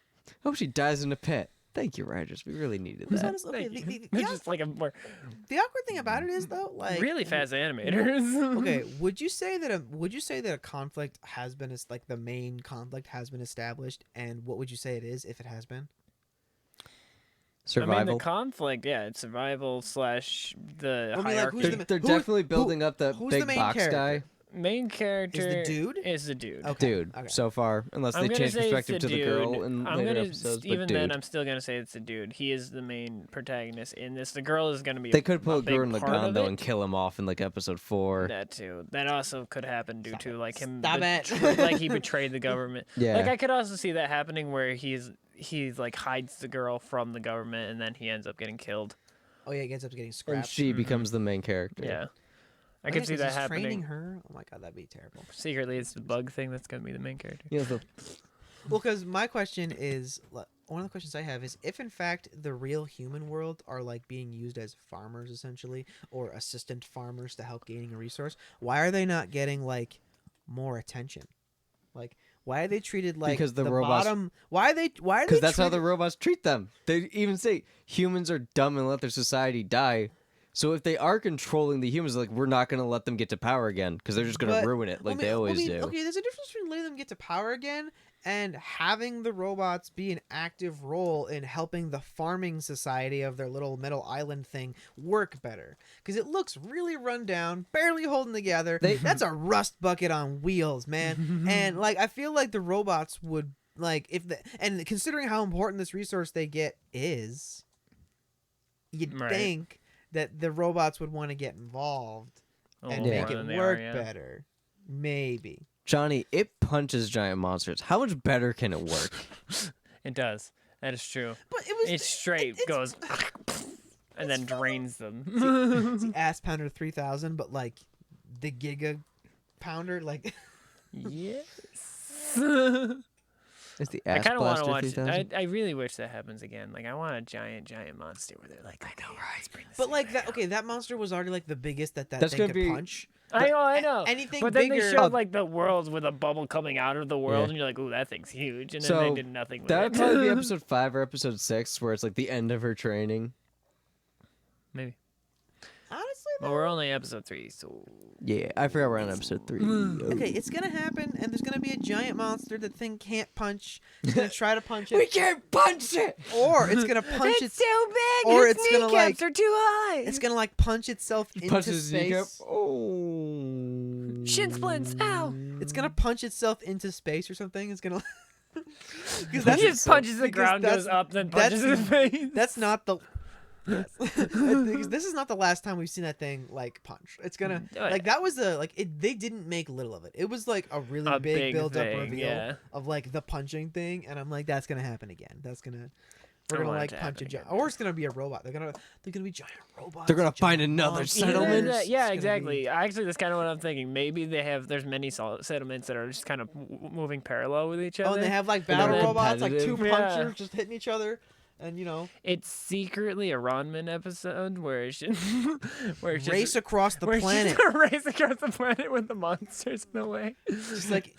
Hope she dies in a pit. Thank you, writers. We really needed Who's that. honest- okay, Thank the, you. the, They're the, just like a more the awkward thing about it is though, like really fast animators. Okay, would you say that a conflict has been like the main conflict has been established, and what would you say it is if it has been? Survival. I mean, the conflict, yeah, it's survival / the I mean, like, hierarchy. who's they're the- they're who- definitely who- building up the who's big the main box character? guy. Main character dude? is the dude. Okay. Dude, okay. so far, unless I'm they gonna change say it's perspective to the girl dude. in I'm later gonna episodes. But even dude, then I'm still gonna say it's the dude. He is the main protagonist in this. The girl is gonna be. they could a put big Gurren part Lagann of though it. and kill him off in like episode 4. That too. That also could happen due to like him. Stop it. Like he betrayed the government. Yeah. Like I could also see that happening where he's like hides the girl from the government and then he ends up getting killed. Oh yeah, it ends up getting scrapped. And she becomes the main character. Yeah. I Oh, could yeah, see 'cause that he's happening. Training her. Oh my god, that'd be terrible. Secretly, it's the bug thing that's gonna be the main character. You know, the, Well, because my question is, one of the questions I have is, if in fact the real human world are like being used as farmers essentially, or assistant farmers to help gaining a resource, why are they not getting like more attention? Like, why are they treated like Because the the robots- bottom? Why are they? Because that's how the treated- robots treat them. They even say humans are dumb and let their society die. So if they are controlling the humans, like we're not gonna let them get to power again because they're just gonna But- ruin it like I they mean- always I mean, do. Okay, there's a difference between letting them get to power again and having the robots be an active role in helping the farming society of their little middle island thing work better. Because it looks really run down, barely holding together. That's a rust bucket on wheels, man. And like I feel like the robots would like and considering how important this resource they get is, you'd Right. think that the robots would want to get involved A and little make more it than they work are, yeah. better. Maybe. Johnny, it punches giant monsters. How much better can it work? It does. That is true. But it was It straight it's goes and then drains them. it's the ass pounder 3000, but like the giga pounder, like Yes. It's the I ass kind of want to blaster watch 3000. it. I really wish that happens again. Like, I want a giant monster where they're like, I know, right? but like that. Okay, that monster was already like the biggest that That's thing gonna could be- punch. I know. Anything But then bigger. they showed like the worlds with a bubble coming out of the world, Yeah. and you're like, ooh, that thing's huge. And then So, they did nothing with That it. would probably be episode 5 or episode 6, where it's like the end of her training. Maybe. Honestly, Well, we're only episode 3, so Yeah, I forgot we're on episode 3. okay, it's gonna happen, and there's gonna be a giant monster that thing can't punch. It's gonna try to punch We it, can't punch it! or it's gonna punch it's it, too big. or its it's gonna, kneecaps like- are too high. it's gonna like punch itself into Punches his kneecap. space. Oh. Shin splints. Ow. It's gonna punch itself into space or something. It's gonna. He Because just punches the because ground, that's- goes up, then punches that's- his face. That's not the. Yes. Because this is not the last time we've seen that thing like punch. It's gonna Oh, like that was a like it. They didn't make little of it. It was like a really A big, big build up thing, reveal yeah. of like the punching thing, and I'm like, that's gonna happen again. That's gonna. I We're gonna want it like to punch a happen giant, again. or it's gonna be a robot. They're gonna be giant robots. They're gonna and find giant another monsters. Either settlement. that- It's yeah, gonna be- exactly. Actually, that's kind of what I'm thinking. Maybe there's many settlements that are just kind of moving parallel with each other. Oh, and they have like they're battle robots, like two competitive. Yeah. punchers just hitting each other, and you know, It's secretly a Ranman episode where it's just where it's race just, across the where it's planet. just a race across the planet with the monsters in the way. Just like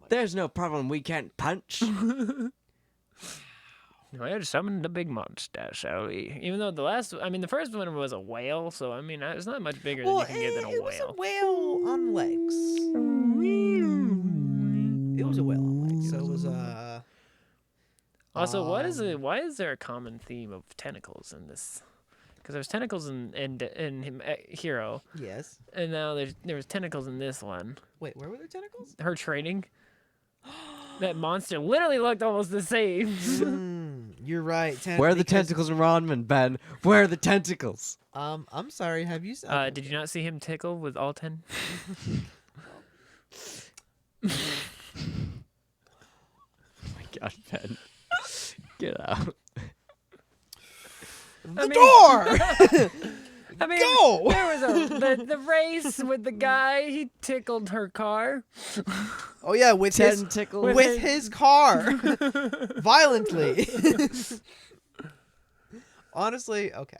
There's no problem we can't punch. Well, summoned the big monster, shall we? Even though the first one was a whale, so I mean, it's not much bigger well, than you can get than a it was a whale. whale on legs. It was a whale on legs. So it was Also, why is there a common theme of tentacles in this? Because there's tentacles in Hero, yes. and now there was tentacles in this one. Wait, where were there tentacles? Her training. That monster literally looked almost the same. You're right. Where are the because- tentacles in Ranman, Ben? Where are the tentacles? I'm sorry. Have you? Did you not see him tickle with all 10? Oh my god, Ben. Get out. The door. I mean, Go! there was the race with the guy. He tickled her car. Oh yeah, with his Tentacles. with his car violently. Honestly, okay.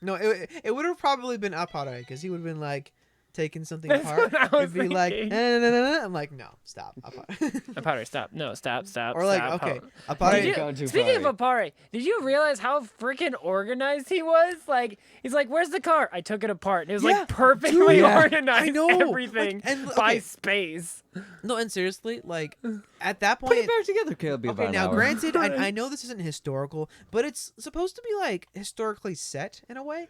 No, it would have probably been Appare because he would have been like taking something That's apart. what I was It'd be like, thinking. no. I'm like, no, stop, Appare. Appare, stop. No, stop. Or like, stop. okay, Did Appare. you, going too speaking far. of Appare, did you realize how freaking organized he was? Like, he's like, "Where's the car?" I took it apart. And it was Yeah, like perfectly yeah. organized. I know, like, everything and, by okay. space. No, and seriously, like at that Put point. it back together, Caleb. Be Okay, about an now hour. granted, I know this isn't historical, but it's supposed to be like historically set in a way.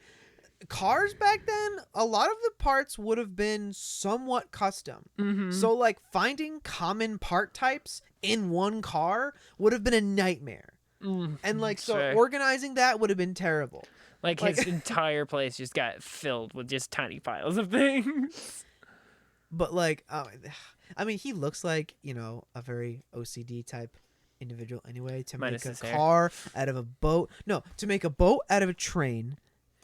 Cars back then, a lot of the parts would have been somewhat custom. Mm-hmm. So like finding common part types in one car would have been a nightmare. And like so Sure. organizing that would have been terrible. Like his entire place just got filled with just tiny piles of things. But like I mean he looks like, you know, a very OCD type individual anyway to Minus make his a hair. car out of a boat. No, to make a boat out of a train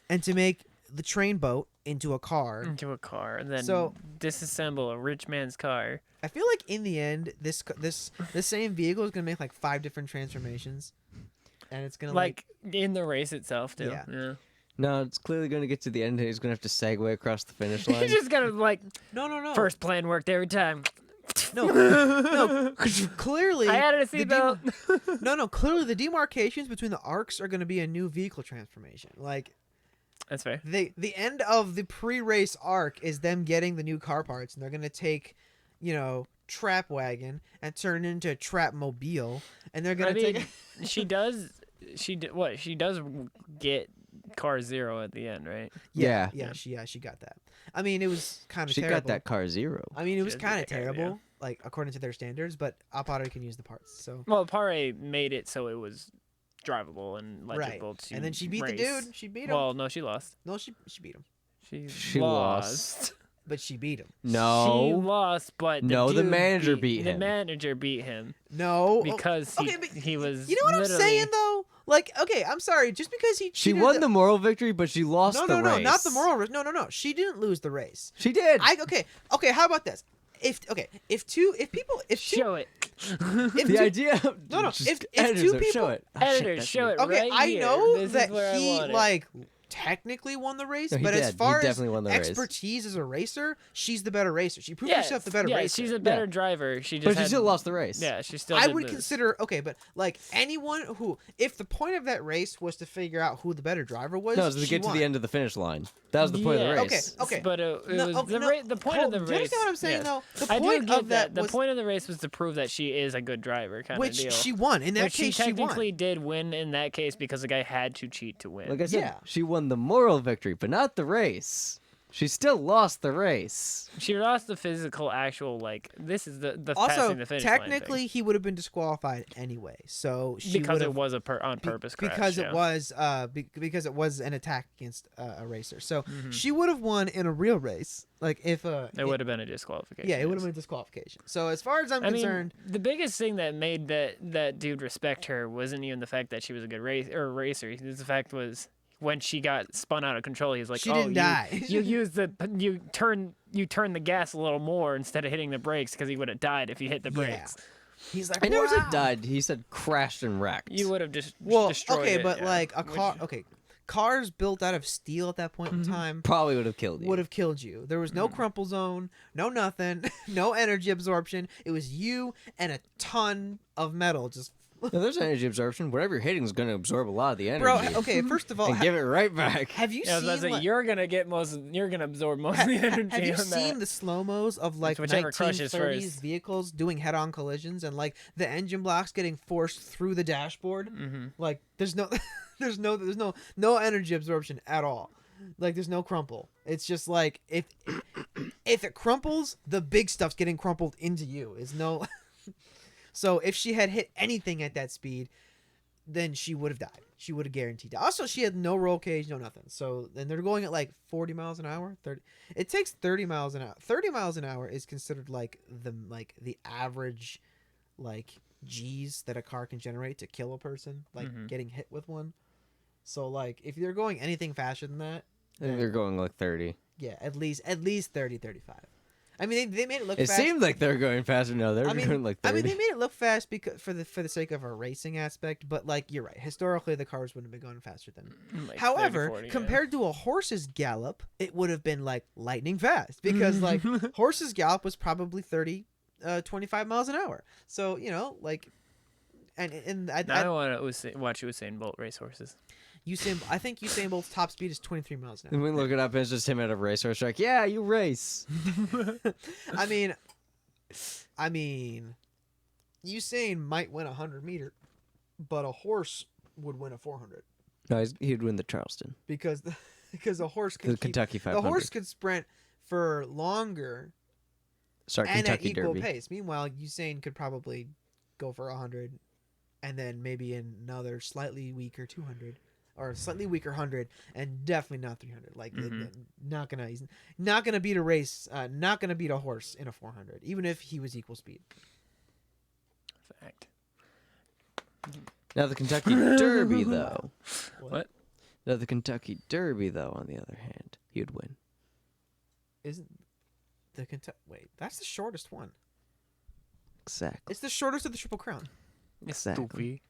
and to make the train boat into a car. Into a car, and then So- disassemble a rich man's car. I feel like in the end, this same vehicle is gonna make like 5 different transformations, and it's gonna Like in the race itself, too. Yeah. No, it's clearly going to get to the end and he's going to have to segue across the finish line. He's just gonna like no. first plan worked every time. no. Clearly, I added a the seatbelt. no. Clearly, the demarcations between the arcs are gonna be a new vehicle transformation. Like That's fair. the end of the pre-race arc is them getting the new car parts, and they're gonna take, you know, Trap Wagon and turn it into a Trap Mobile, and they're gonna I mean, take. she does get car 0 at the end, right? Yeah. She got that. I mean, it was kind of She terrible. got that car 0. I mean, it was She does kind of get that, yeah. terrible, like according to their standards, but Appare can use the parts. So Well, Appare made it so it was drivable and legible to and then she beat the race. dude. She beat him. Well, no, she lost. No, she beat him, She lost. but she beat him. She No. lost, but No, the dude manager beat The him. manager beat him No, because okay, but he was. you know what I'm literally- saying though? Like, okay, I'm sorry, just because he She cheated won the moral victory, but she lost no, the no, race. not the moral race. No. She didn't lose the race. She did. Okay. How about this? If two Show it. if the two, idea of No, just if editors two of people- show it. Oh, Editors, that's show me. it. okay, right I here. know This is that where I he want it. like technically won the race, No, he but did. as He far as definitely won the race. expertise as a racer, she's the better racer. She proved herself the better yeah, racer. she's a better driver. She just But she had- still lost the race. Yeah, she still. I did would lose. consider okay, but like anyone who, if the point of that race was to figure out who the better driver was, No, it was to she get to won. the end of the finish line. That was the point of the Yeah. race. Okay. But it No, was okay, the, no, the point of the do race. you understand what I'm saying yes. though? The I do point get of that The was point of the race was to prove that she is a good driver, kind which of deal. she won. In that Which case, she she won. technically did win in that case because the guy had to cheat to win. Like I said, Yeah. she won the moral victory, but not the race. She still lost the race. She lost the physical, actual like. This is the Also, passing the finish line thing. technically, he would have been disqualified anyway. So she because would it have was a on purpose crash. because yeah. it was because it was an attack against a racer. So Mm-hmm. she would have won in a real race. Like if It would have been a disqualification. yeah, it would yes. have been disqualification. So as far as I'm I concerned, mean, the biggest thing that made that dude respect her wasn't even the fact that she was a good racer. The fact was when she got spun out of control, he was like, She "Oh, didn't you, die." you use you turn the gas a little more instead of hitting the brakes because he would have died if you hit the Yeah. brakes. he's like, I never wow. said died. He said crashed and wrecked. You would have just Well, destroyed okay, it, but yeah. like a car. Which- Okay, cars built out of steel at that point in time Probably would have killed you. would have killed you. There was no crumple zone, no nothing, no energy absorption. It was you and a ton of metal just. No, there's energy absorption. Whatever you're hitting is going to absorb a lot of the energy. Bro, okay, first of all, and give it right back. have you Yeah, I was about to seen say, like, you're gonna absorb most of the energy have you on seen that. the slow-mos of like whichever crushes 1930s first. vehicles doing head-on collisions and like the engine blocks getting forced through the dashboard? Mm-hmm. Like there's no no energy absorption at all. Like there's no crumple. It's just like if it crumples, the big stuff's getting crumpled into you. Is no. So if she had hit anything at that speed, then she would have died. She would have guaranteed died. Also, she had no roll cage, no nothing. So then they're going at like 40 miles an hour. 30. It takes 30 miles an hour. 30 miles an hour is considered like the average like G's that a car can generate to kill a person, like getting hit with one. So like if you're going anything faster than that, I think they're going like 30. yeah, at least 30, 35. I mean, they made it look It fast. seemed like they're going faster. No, they're going like 30. I mean, they made it look fast because for the sake of a racing aspect, but like you're right. Historically, the cars wouldn't have been going faster than. Like 30, However, 40, yeah. compared to a horse's gallop, it would have been like lightning fast because like horse's gallop was probably 25 miles an hour. So you know, like, and Now I want to watch Usain Bolt race horses. I think Usain Bolt's top speed is 23 miles an hour. And we look it up, and it's just him at a racehorse. Like, yeah, you race. I mean, Usain might win a 100-meter, but a horse would win a 400 No, he'd win the Charleston. because a horse The could Kentucky the 500. horse could sprint for longer Sorry, and Kentucky at equal Derby. pace. Meanwhile, Usain could probably go for 100, and then maybe another slightly weaker 200. Or slightly weaker 100, and definitely not 300. Like, he's not gonna beat a race, not gonna beat a horse in a 400, even if he was equal speed. Fact. Now the Kentucky Derby, though. What? Now the Kentucky Derby, though, on the other hand, he'd win. Isn't the Kentucky? Wait, that's the shortest one. Exactly. It's the shortest of the Triple Crown. Exactly.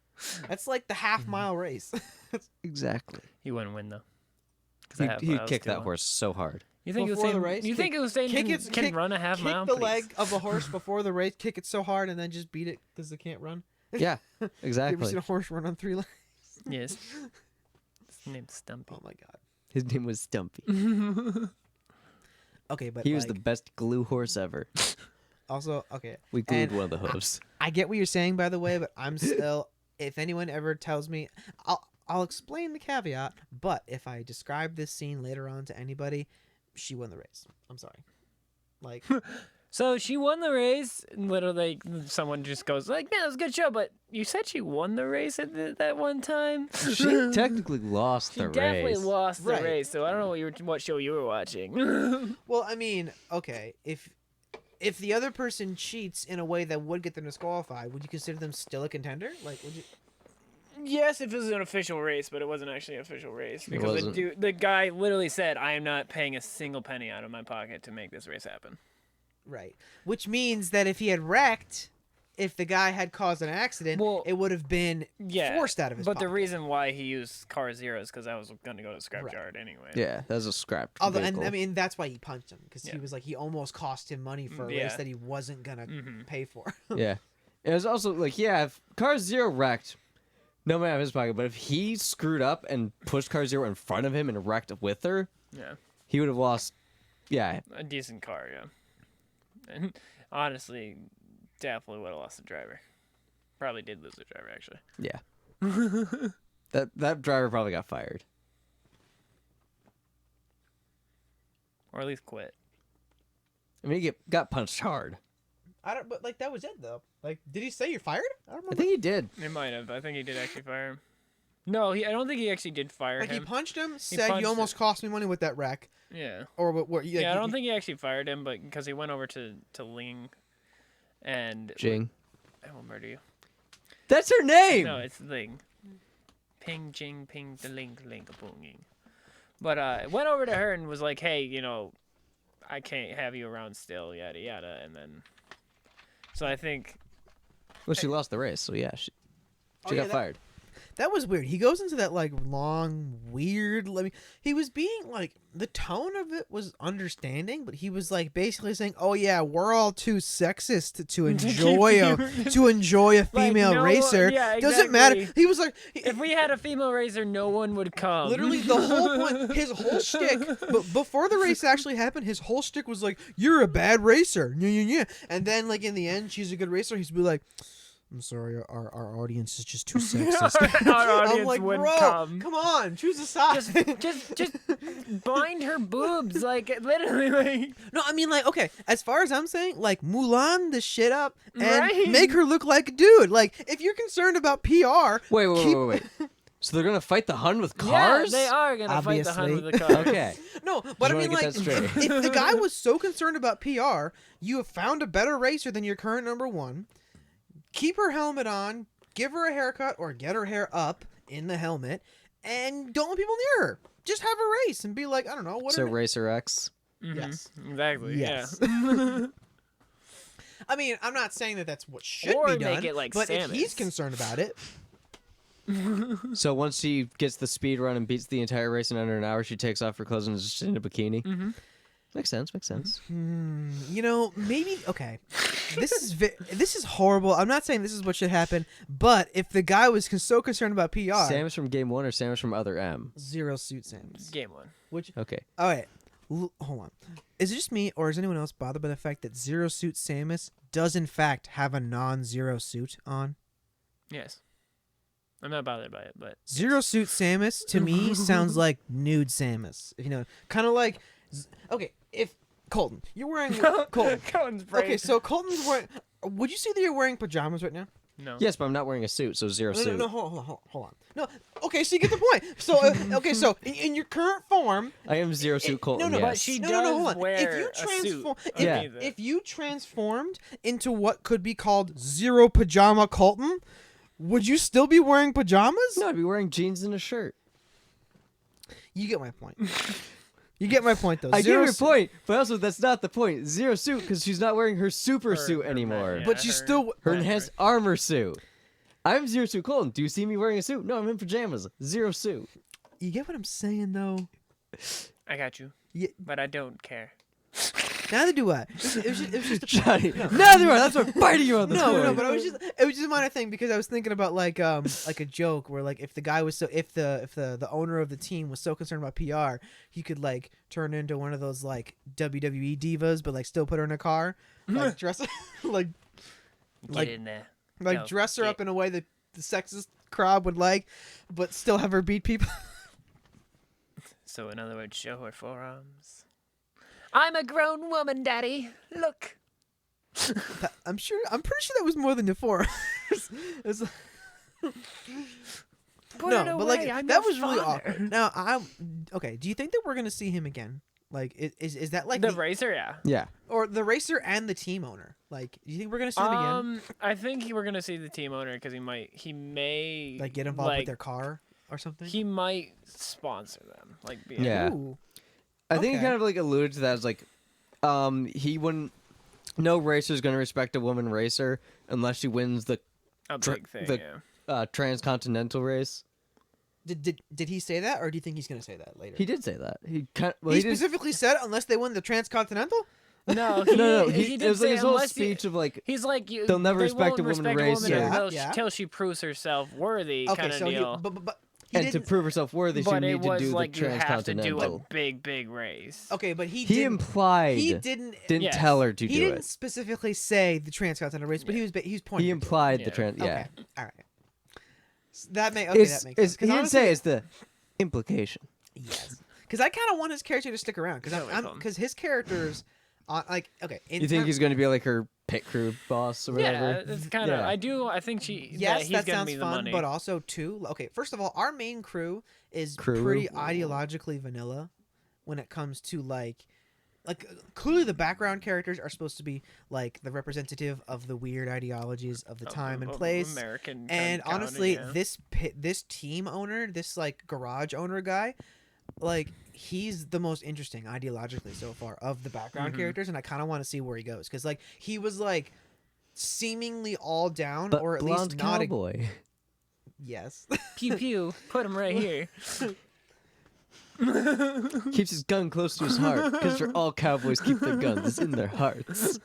That's like the half-mile race. Exactly. He wouldn't win though. 'Cause I He'd was kick too that long. horse so hard. You think Before the Usain? race? You think Usain can run a half kick mile? the please? leg of a horse before the race, kick it so hard, and then just beat it because it can't run. Yeah, You ever exactly. seen a horse run on 3 legs? Yes. His name's Stumpy. Oh my god. His name was Stumpy. Okay, but He was like, the best glue horse ever. also okay. We glued And one of the hooves. I get what you're saying, by the way, but I'm still. If anyone ever tells me, I'll explain the caveat. But if I describe this scene later on to anybody, she won the race. I'm sorry. Like, So she won the race. And literally, someone just goes like, "Man, that was a good show." But you said she won the race at that one time. She technically lost She the definitely race. lost the Right. race. So I don't know what show you were watching. Well, I mean, okay, if the other person cheats in a way that would get them disqualified, would you consider them still a contender? Like, would you? Yes, if it was an official race, but it wasn't actually an official race because wasn't. the guy literally said, "I am not paying a single penny out of my pocket to make this race happen." Right. Which means that if he had wrecked, if the guy had caused an accident, Well, it would have been Yeah, forced out of his but the pocket. reason why he used car zeros because I was going to go to the Right. scrapyard anyway. Yeah, that was a scrapped Although, vehicle. and I mean, that's why he punched him because he Yeah. was like, he almost cost him money for a race Yeah. that he wasn't gonna pay for. Yeah. It was also like, yeah, if Car Zero wrecked, no man out of his pocket, but if he screwed up and pushed Car Zero in front of him and wrecked with her, Yeah, he would have lost. Yeah. a decent car. Yeah, and honestly, definitely would have lost the driver. Probably did lose the driver actually. Yeah. that driver probably got fired. Or at least quit. I mean, he got punched hard. I don't. But like that was it though. Like, did he say you're fired? I don't I remember. think he did. It might have. I think he did actually fire him. No, I don't think he actually did fire Like he him. punched him, said punched you almost cost me money with that wreck, Yeah. or what? Yeah, I don't think he actually fired him, but because he went over to Ling, and Jing. I will murder you. That's her name. No, it's Ling. Ping Jing Ping the Ling Ling Boonging. But went over to her and was like, "Hey, I can't have you around still, yada yada." And then, so I think Well, she lost the race, so yeah, she yeah, got fired. That was weird. He goes into that like long, weird. He was being like the tone of it was understanding, but he was like basically saying, "Oh yeah, we're all too sexist to enjoy a female no, racer. yeah, Doesn't matter." exactly. He was like, if we had a female racer, no one would come. literally the whole point, his whole shtick. But before the race actually happened, his whole shtick was like, "You're a bad racer." Yeah. And then like in the end, she's a good racer. He's be like, "I'm sorry, our audience is just too sexist." Our audience I'm like, wouldn't bro, come. on, choose a side. just bind her boobs, like literally, like No, I mean, like, okay, as far as I'm saying, like, Mulan the shit up and Right. make her look like a dude. Like, if you're concerned about PR, Wait. So they're gonna fight the Hun with cars? Yeah, they are gonna fight the Hun with the Obviously. cars. Okay. no, but I wanna mean, get like, that straight. if the guy was so concerned about PR, you have found a better racer than your current number one. Keep her helmet on, give her a haircut, or get her hair up in the helmet, and don't let people near her. Just have a race and be like, I don't know, what So are Racer X. Yes. Exactly. Yes. Yeah. I mean, I'm not saying that that's what should Or be done, make it like but if he's Samus. concerned about it, So once she gets the speed run and beats the entire race in under an hour, she takes off her clothes and is just in a bikini. Mm-hmm. Makes sense. maybe okay. This is horrible. I'm not saying this is what should happen, but if the guy was so concerned about PR, Samus from Game 1 or Samus from Other M? Zero Suit Samus. Game one. Which Okay. all right, hold on. Is it just me, or is anyone else bothered by the fact that Zero Suit Samus does in fact have a non-zero suit on? Yes. I'm not bothered by it, but Zero Suit Samus to me sounds like nude Samus. If you know, kind of like. Okay, if Colton, you're wearing Colton. Colton's brain. Okay, so Colton's wearing. Would you say that you're wearing pajamas right now? No. Yes, but I'm not wearing a suit, so zero No, suit. no, hold on. No, okay, so you get the point. So, okay, so in your current form, I am zero suit Colton. no, yes. But she no, does hold on. wear If you a suit. transform, Yeah. if you transformed into what could be called Zero Pajama Colton, would you still be wearing pajamas? No, I'd be wearing jeans and a shirt. You get my point. You get my point, though. I get Zero your Su- point, but also that's not the point. Zero suit because she's not wearing her super suit her anymore. yeah. But you still. Her That's enhanced armor suit. I'm zero suit Colton. Do you see me wearing a suit? No, I'm in pajamas. Zero suit. You get what I'm saying, though. I got you. Yeah, But I don't care. neither do I. It was just a Johnny, neither one. That's what I'm fighting you on this no, point. but it was just a minor thing because I was thinking about like a joke where like if the guy was so if the owner of the team was so concerned about PR, he could like turn into one of those like WWE divas, but like still put her in a car, like dress like Get Like- in there. like Go, dress her get- up in a way that the sexist crowd would like, but still have her beat people. So in other words, show her forearms. I'm a grown woman, Daddy. Look. I'm pretty sure that was more than the 4. It's Put no, it but away, like I'm that your was really father. awkward. Now okay. Do you think that we're gonna see him again? Like, is that like The racer, yeah. Yeah. or the racer and the team owner? Like, do you think we're gonna see him again? I think we're gonna see the team owner because he may Like, get involved with their car or something? He might sponsor them, like be Yeah. Ooh. I think he Okay. kind of like alluded to that as like, he wouldn't. No racer's gonna respect a woman racer unless she wins the a big thing. the- Yeah. transcontinental race. Did he say that, or do you think he's gonna say that later? He did say that. He kind. Well, He he didn't. specifically said unless they win the transcontinental. No, No. he It did was like say his whole unless you- speech of like. He's like, They'll never they respect won't a woman respect racer. until, Yeah. till she proves herself worthy, Okay, kind of so deal. but he And to didn't. prove herself worthy, she But would it need to was do like the you have to do transcontinental. a big race. Okay, but he He didn't. implied. He didn't. Didn't Yes. tell her to He do didn't it. specifically say the transcontinental race, but he was pointing. He to it. implied the Yeah. trans. Yeah. Okay, all right. That may okay. That makes sense. He 'Cause didn't honestly- say it's the implication. Yes, because I kind of want his character to stick around That'd be fun. because his characters, like okay. You think he's going to be like her pit crew boss or whatever? Yeah, it's kind of. Yeah. I think she. Yes, he's that gonna sounds be the fun, money. but also too. Okay, first of all, our main crew is Cruwu? pretty ideologically vanilla when it comes to like clearly the background characters are supposed to be like the representative of the weird ideologies of the time and Of place. American And county, honestly, yeah. this team owner, this like garage owner guy, like he's the most interesting ideologically so far of the background Mhm. characters, and I kind of want to see where he goes because like he was like seemingly all down But or at blonde least not. cowboy. Yes. pew pew, put him right here. Keeps his gun close to his heart because all cowboys keep their guns in their hearts.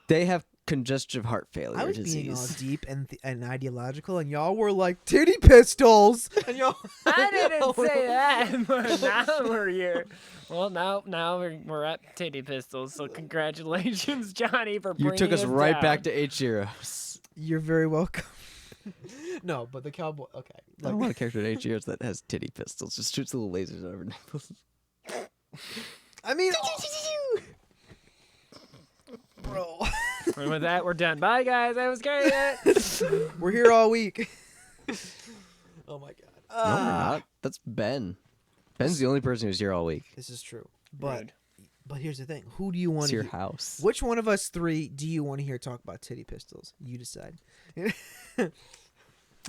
They have congestive heart failure I was being all disease. deep and ideological, and y'all were like titty pistols, and y'all. I didn't say that, but now we're here. Well, now we're at titty pistols. So congratulations, Johnny, for You bringing took us right down. back to Hxeros. You're very welcome. No, but the cowboy. Okay. I don't want a character in Hxeros that has titty pistols. Just shoots little lasers out of her nipples. I mean, bro, And with that, we're done. Bye, guys. That was great. we're here all week. Oh my god. No, we're not. That's Ben. Ben's the only person who's here all week. This is true, but Rude. here's the thing: who do you want It's to? your house. Which one of us three do you want to hear talk about titty pistols? You decide.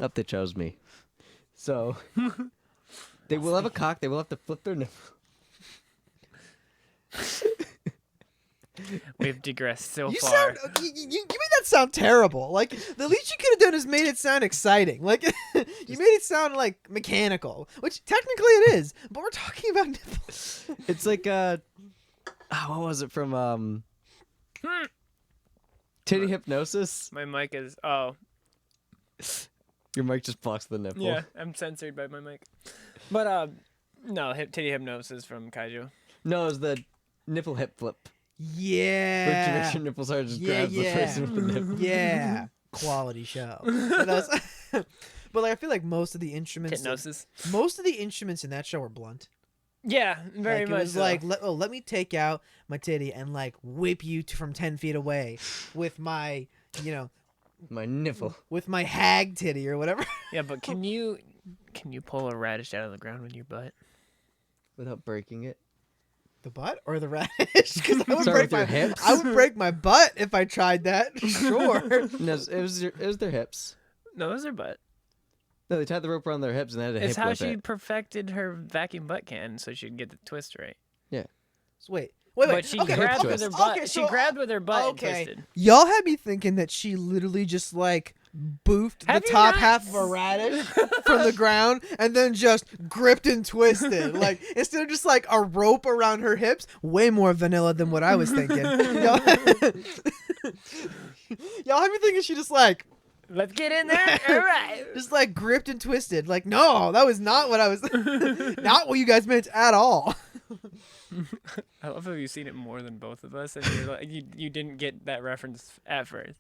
Up, they chose me. So they will have a cock. They will have to flip their nipple. We've digressed so You far. sound you made that sound terrible. Like the least you could have done is made it sound exciting. Like you made it sound like mechanical, which technically it is. But we're talking about nipples. It's like what was it from Titty Hypnosis? My mic is. Oh, Your mic just blocks the nipple. yeah. I'm censored by my mic. But no, titty hypnosis from Kaiju. No, it's the nipple hip flip. Where you Yeah. make your nipples hard, just Yeah, grabs the person with the nipple. Yeah. Quality show. But, but like I feel like most of the instruments Hypnosis. in that show are blunt. Yeah, very Like, much. it was so. like let me take out my titty and like whip you from 10 feet away with my My nipple. with my hag titty or whatever. Yeah, but can you pull a radish out of the ground with your butt? Without breaking it. The butt or the radish? Because I would Start break with your hips? I would break my butt if I tried that. Sure. No, it was their hips. No, those are butt. No, they tied the rope around their hips and they had to It's hip how whip she it. perfected her vacuum butt can, so she'd get the twist right. So wait. But she okay. grabbed Hip with her twist. butt. Okay, She so, grabbed with her butt okay. and twisted. Y'all had me thinking that she literally just like boofed Have the you top not half of a radish from the ground and then just gripped and twisted. Like instead of just like a rope around her hips, way more vanilla than what I was thinking. Y'all had me thinking she just like Let's get in there. All right. just like gripped and twisted. Like no, that was not what I was not what you guys meant at all. I love how you've seen it more than both of us, and you're like, you didn't get that reference at first.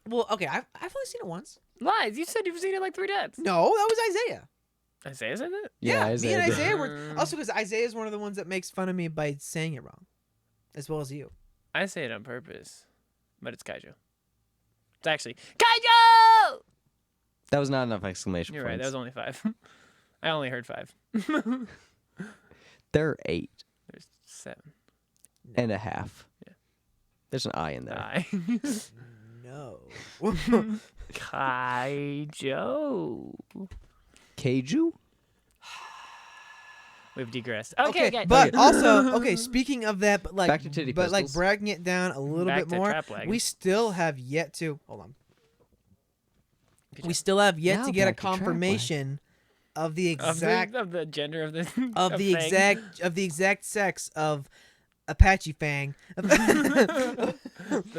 Well, okay, I've only seen it once. Lies. You said you've seen it like 3 times. No, that was Isaiah. Isaiah said that. Me and Isaiah did. Isaiah were also because Isaiah is one of the ones that makes fun of me by saying it wrong, as well as you. I say it on purpose, but it's kaiju. It's actually kaiju. That was not enough exclamation You're points. right. That was only 5. I only heard 5. There are 8 There's 7. and a half. Yeah. There's an I in there. I. No. Kaiju. Keiju? We've digressed. Okay, okay. but also, speaking of that, but like, Back to titty but like pistols. bragging it down a little Back bit to more, trap wagon. we still have yet to hold on. Good We job. still have yet Now to get a back to trap wagon. confirmation of the exact of the gender of the exact sex of Apache Fang. the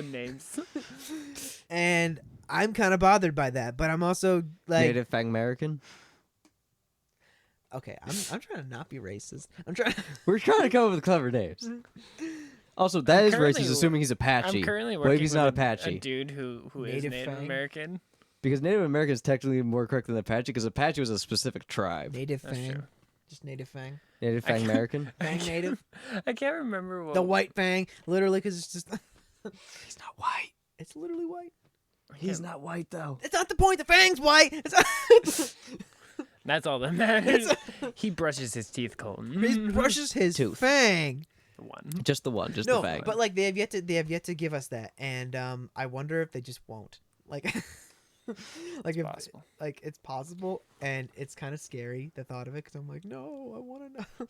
names. And I'm kind of bothered by that, but I'm also like, Native Fang American? okay, I'm trying to not be racist. I'm trying. We're trying to come up with clever names. Also, that is currently racist, assuming he's Apache. I'm currently What working if he's with not a Apache? dude who is Native Native Fang? American. Because Native American is technically more correct than Apache, because Apache was a specific tribe. Native That's Fang, true. just Native Fang, Native Fang American? Fang Native, I can't remember what the white Fang, literally, because it's just He's not white. it's literally white. He's not white, though. It's not the point. The Fang's white. That's all that matters. He brushes his teeth, Colton. He brushes his Tooth. Fang. One. Just the one, just No, the Fang. but like they have yet to give us that, and I wonder if they just won't. Like, like if Possible. like it's possible, and it's kind of scary the thought of it, because I'm like, no, I want to know.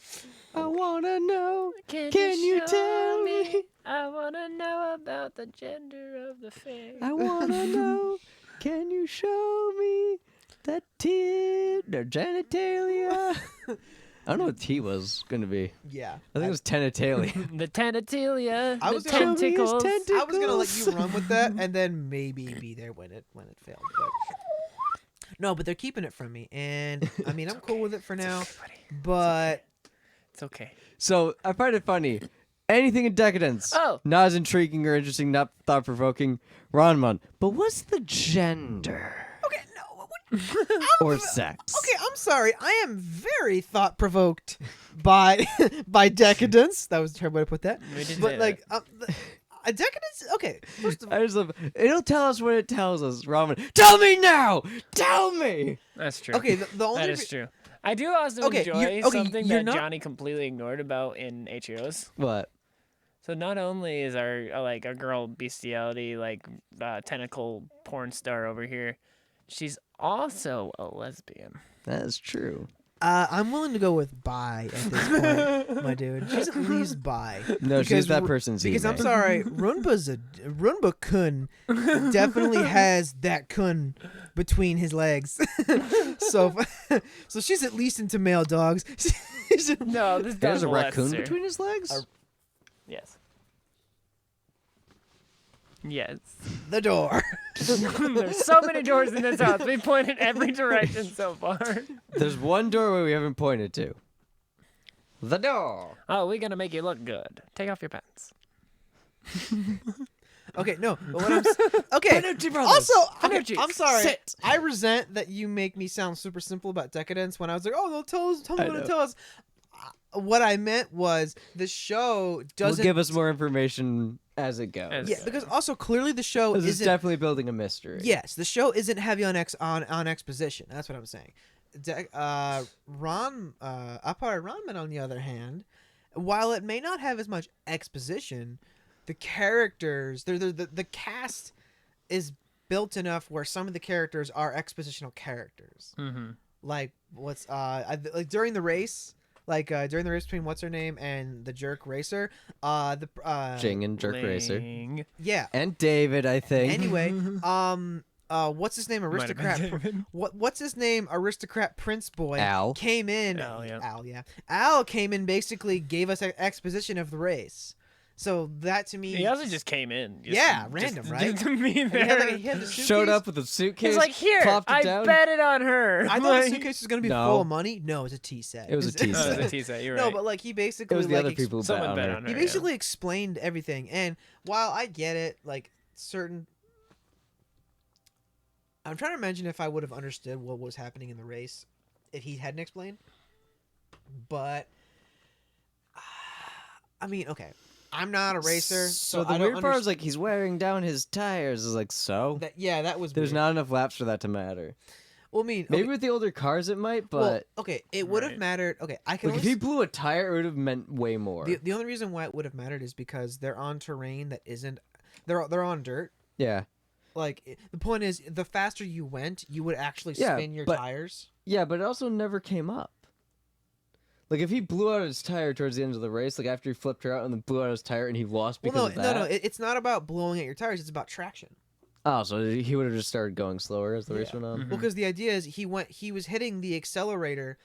I want to know. Can you show tell me? I want to know about the gender of the Fang. I want to know. Can you show me that their genitalia? I don't know what T was going to be. Yeah, I think it was tenitalia. The tentatilia. I The was gonna- tentacles. I was gonna let you run with that, and then maybe be there when it failed. But no, but they're keeping it from me, and I mean I'm cool with it for now. But It's okay. So I find it funny. Anything in Decadence. Oh. Not as intriguing or interesting, not thought provoking. Ranman. But what's the gender? okay, no. Or sex? Okay, I'm sorry. I am very thought provoked by Decadence. That was a terrible way to put that. We didn't But say like, Decadence. Okay, first of all, I just love it'll tell us what it tells us, Ramen. Tell me now! Tell me! That's true. okay, the only That is true. I do also Okay, enjoy you're- okay, something you're that not- Johnny completely ignored about in Hxeros. What? So not only is our like a girl bestiality like tentacle porn star over here, she's also a lesbian. That is true. I'm willing to go with bi at this point, my dude. She's at least bi. No, she's Because that Ru- person's Because I'm email. sorry, Runba kun definitely has that kun between his legs. so she's at least into male dogs. No, this There's dog's a raccoon lesser. between his legs? Yes. Yes. the door. There's so many doors in this house. We pointed every direction so far. There's one doorway we haven't pointed to. The door. Oh, we're gonna make you look good. Take off your pants. Okay, no. But what I'm okay. Benucci Brothers. Also, okay, Benucci, I'm sorry. sit. I resent that you make me sound super simple about Decadence when I was like, oh, they'll tell me I what to know. tell us. What I meant was the show Will doesn't give us more information as it goes. As- Yeah, because also clearly the show This is isn't. definitely building a mystery. Yes, the show isn't heavy on exposition. That's what I'm saying. Appare-Ranma, on the other hand, while it may not have as much exposition, the characters, the cast is built enough where some of the characters are expositional characters. Mm-hmm. Like like during the race. During the race between what's her name and the jerk racer, Jing and Jerk Racer. yeah. And David, I think. Anyway, what's his name? Might have been Aristocrat. David. What's his name? Aristocrat Prince Boy. Al. Came in. Al, yeah. Al, yeah. Al came in, basically gave us an exposition of the race. So that to me. He also just came in. Yeah, random, right? Just to be He there. had, he had the Showed suitcase. up with a suitcase. He's like, here, plopped it I down. bet it on her. I thought Like- the suitcase was gonna be No. full of money. No, it was a tea set. It was a tea Oh, set. it's a tea set. You're No, right. but like he basically It was the like other people who bet Someone on bet her. on her. he yeah. basically explained everything, and while I get it, like certain. I'm trying to imagine if I would have understood what was happening in the race if he hadn't explained. But I mean, okay. I'm not a racer, So I the don't weird part is underst- like he's wearing down his tires. Is like so. that was There's weird. not enough laps for that to matter. Well, I mean, Maybe okay, with the older cars it might, well, but okay, it would have Right. mattered. Okay, I can like if only he blew a tire, it would have meant way more. the only reason why it would have mattered is because they're on terrain that isn't. They're on dirt. Yeah, Like the point is, the faster you went, you would actually Yeah, spin your but- tires. yeah, but it also never came up. Like if he blew out his tire towards the end of the race, like after he flipped her out and then blew out his tire and he lost because Well, of no, that. no, no. It's not about blowing out your tires. It's about traction. Oh, so he would have just started going slower as the race Yeah. went on. Mhm. Well, because the idea is he was hitting the accelerator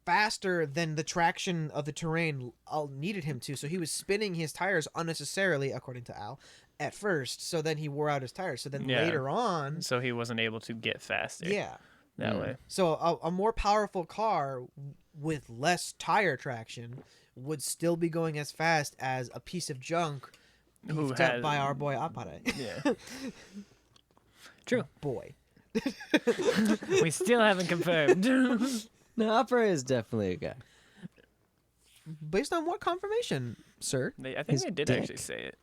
faster than the traction of the terrain needed him to, so he was spinning his tires unnecessarily, according to Al, at first. So then he wore out his tires. So then Yeah. later on, So he wasn't able to get faster. yeah. That Mm. way. So a more powerful car with less tire traction would still be going as fast as a piece of junk Who beefed up has- by our boy Appare. Yeah. True. Boy. We still haven't confirmed. No, Appare is definitely a guy. Based on what confirmation, sir? I think His they did dick. actually say it.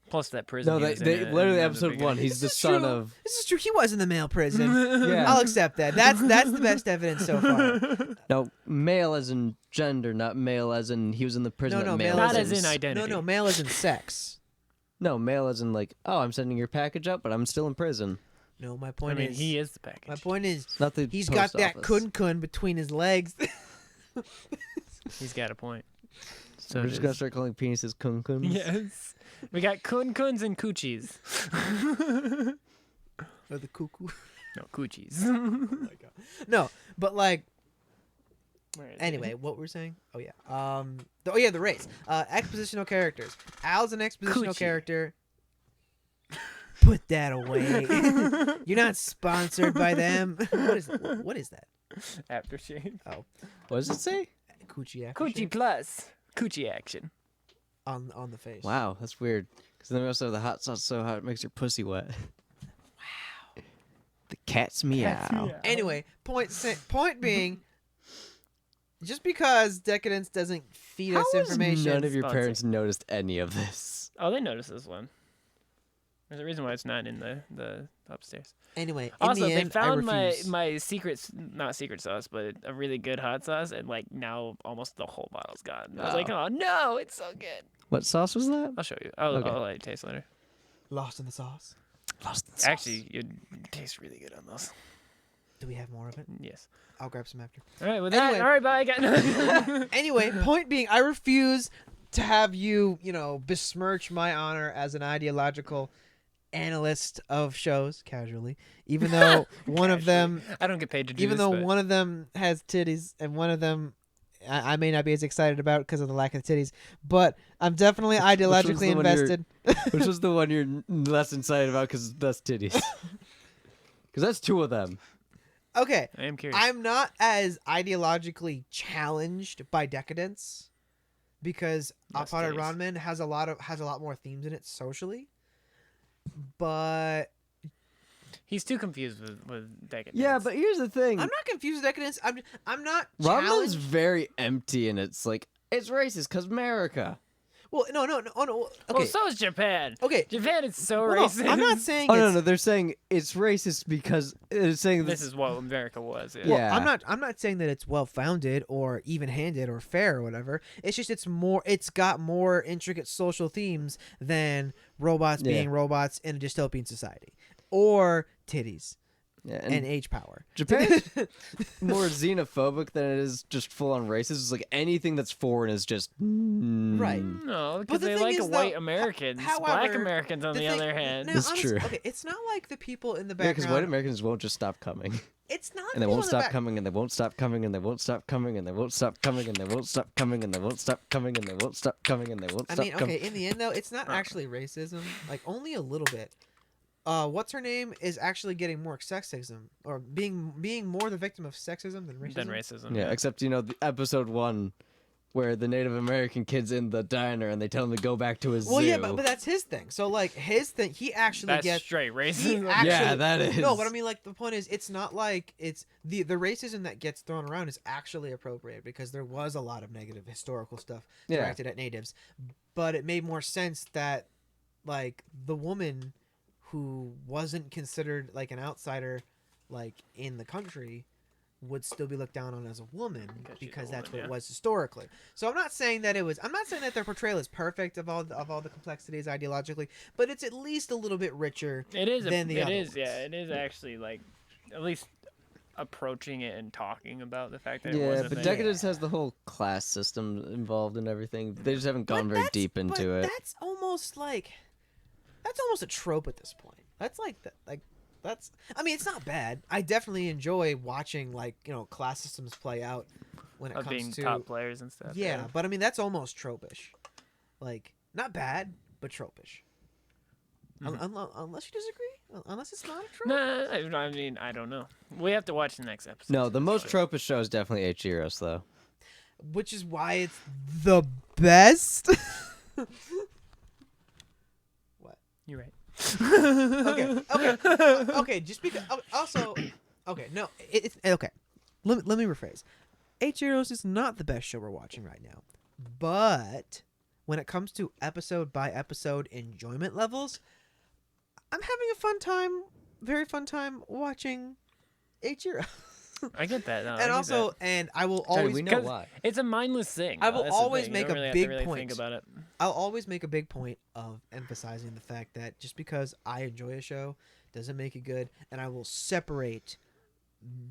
Plus that prison. No, he they, was in they it literally in the episode beginning. one. He's the This is son true. of. This is true. He was in the male prison. Yeah. I'll accept that. That's the best evidence so far. No, male as in gender, not male as in he was in the prison. No, that no, male male Not as as in in No, identity. no, male is in sex. No, male as in like, oh, I'm sending your package up, but I'm still in prison. No, my I point mean, is he is the package. my point is It's not the. he's post got that office. kun between his legs. He's got a point. So we're just gonna start calling penises kun kuns. Yes. We got kun-kuns and coochies. Or the cuckoo. No, coochies. No, but like Where is it? anyway, what we're saying? Oh yeah. The race. Expositional characters. Al's an expositional Coochie. character. Put that away. You're not sponsored by them. What is that? Aftershave. What does it say? Coochie aftershave? Coochie plus. Coochie action. on the face. Wow, that's weird. Because then we also have the hot sauce so hot it makes your pussy wet. Wow. The cat's meow. Anyway, point being, just because Decadence doesn't feed How us has information, none of your Sponsor. parents noticed any of this? Oh, they noticed this one. There's a reason why it's not in the upstairs. anyway, in Also, the they end, I found refuse. my not secret sauce, but a really good hot sauce, and like now almost the whole bottle's gone. I was like, oh no, it's so good. What sauce was that? I'll show you. I'll Okay. let you taste later. Lost in the sauce. Lost in sauce. Actually, it tastes really good on those. Do we have more of it? Yes. I'll grab some after. All right. With Anyway. that, all right. Bye. Got Anyway, point being, I refuse to have you, besmirch my honor as an ideological analyst of shows casually, even though one of them, I don't get paid to do even this. though but one of them has titties and one of them I may not be as excited about because of the lack of titties, but I'm definitely ideologically the one you're- invested. Which was the one you're less excited about because that's titties. Because that's two of them. Okay, I am curious. I'm not as ideologically challenged by Decadence because Less Appare-Ranma has a lot more themes in it socially, but He's too confused with Deca-Dence. Yeah, but here's the thing. I'm not confused with Decadence. I'm not Ranma's challenged. very empty and it's like, it's racist because America. Well, no. Okay, Well, so is Japan. okay. Japan is so Well, no, racist. I'm not saying. Oh, no, it's, no, they're saying it's racist because it's saying This is what America was. Yeah. Well, Yeah. I'm not saying that it's well founded or even handed or fair or whatever. It's just it's got more intricate social themes than robots Yeah. being robots in a dystopian society or titties Yeah, and age power. Japan's more xenophobic than it is just full on racist. It's like anything that's foreign is just Right. No, But because the they thing like is, white though, Americans. Black however, Americans, on the other hand. Now, It's honestly, true. Okay, it's not like the people in the Yeah, because background. white Americans won't just stop coming, It's not. and they people won't in the stop back- coming, and they won't stop coming, and they won't stop coming, and they won't stop coming, and they won't stop coming, and they won't stop coming, and they won't stop coming, and they won't I stop mean, coming. okay. In the end, though, it's not actually racism. Like only a little bit. What's her name is actually getting more sexism or being more the victim of sexism than racism. Than racism. Yeah, except the episode one, where the Native American kid's in the diner and they tell him to go back to his zoo. Well, yeah, but that's his thing. So like his thing, he actually That's gets straight he racism. actually, Yeah, that is. No, but I mean, like the point is, it's not like it's the racism that gets thrown around is actually appropriate because there was a lot of negative historical stuff directed at natives, but it made more sense that like the woman who wasn't considered like an outsider, like in the country, would still be looked down on as a woman because that's what it was historically. So I'm not saying that their portrayal is perfect of all the complexities ideologically, but it's at least a little bit richer. It is. Than the other ones. Yeah. It is actually like at least approaching it and talking about the fact that it Yeah, was a but thing. Decadence has the whole class system involved in everything. They just haven't gone very deep into it. That's almost a trope at this point. That's like that. Like that's. I mean, it's not bad. I definitely enjoy watching like class systems play out when it of comes being to top players and stuff. Yeah, but I mean that's almost tropish. Like not bad, but tropish. Unless you disagree, unless it's not a trope. No, I mean I don't know. We have to watch the next episode. No, the most tropish show is definitely Hxeros, though. Which is why it's the best. What? You're right. Okay. Just because. Also, okay. No, it's okay. Let me rephrase. Hxeros is not the best show we're watching right now, but when it comes to episode by episode enjoyment levels, I'm having a fun time, very fun time watching Hxeros. I get that. No, And also, and I will always we know why. it's a mindless thing. I though. will That's the always thing. make You don't a really big have to really point. think about it. I'll always make a big point of emphasizing the fact that just because I enjoy a show doesn't make it good, and I will separate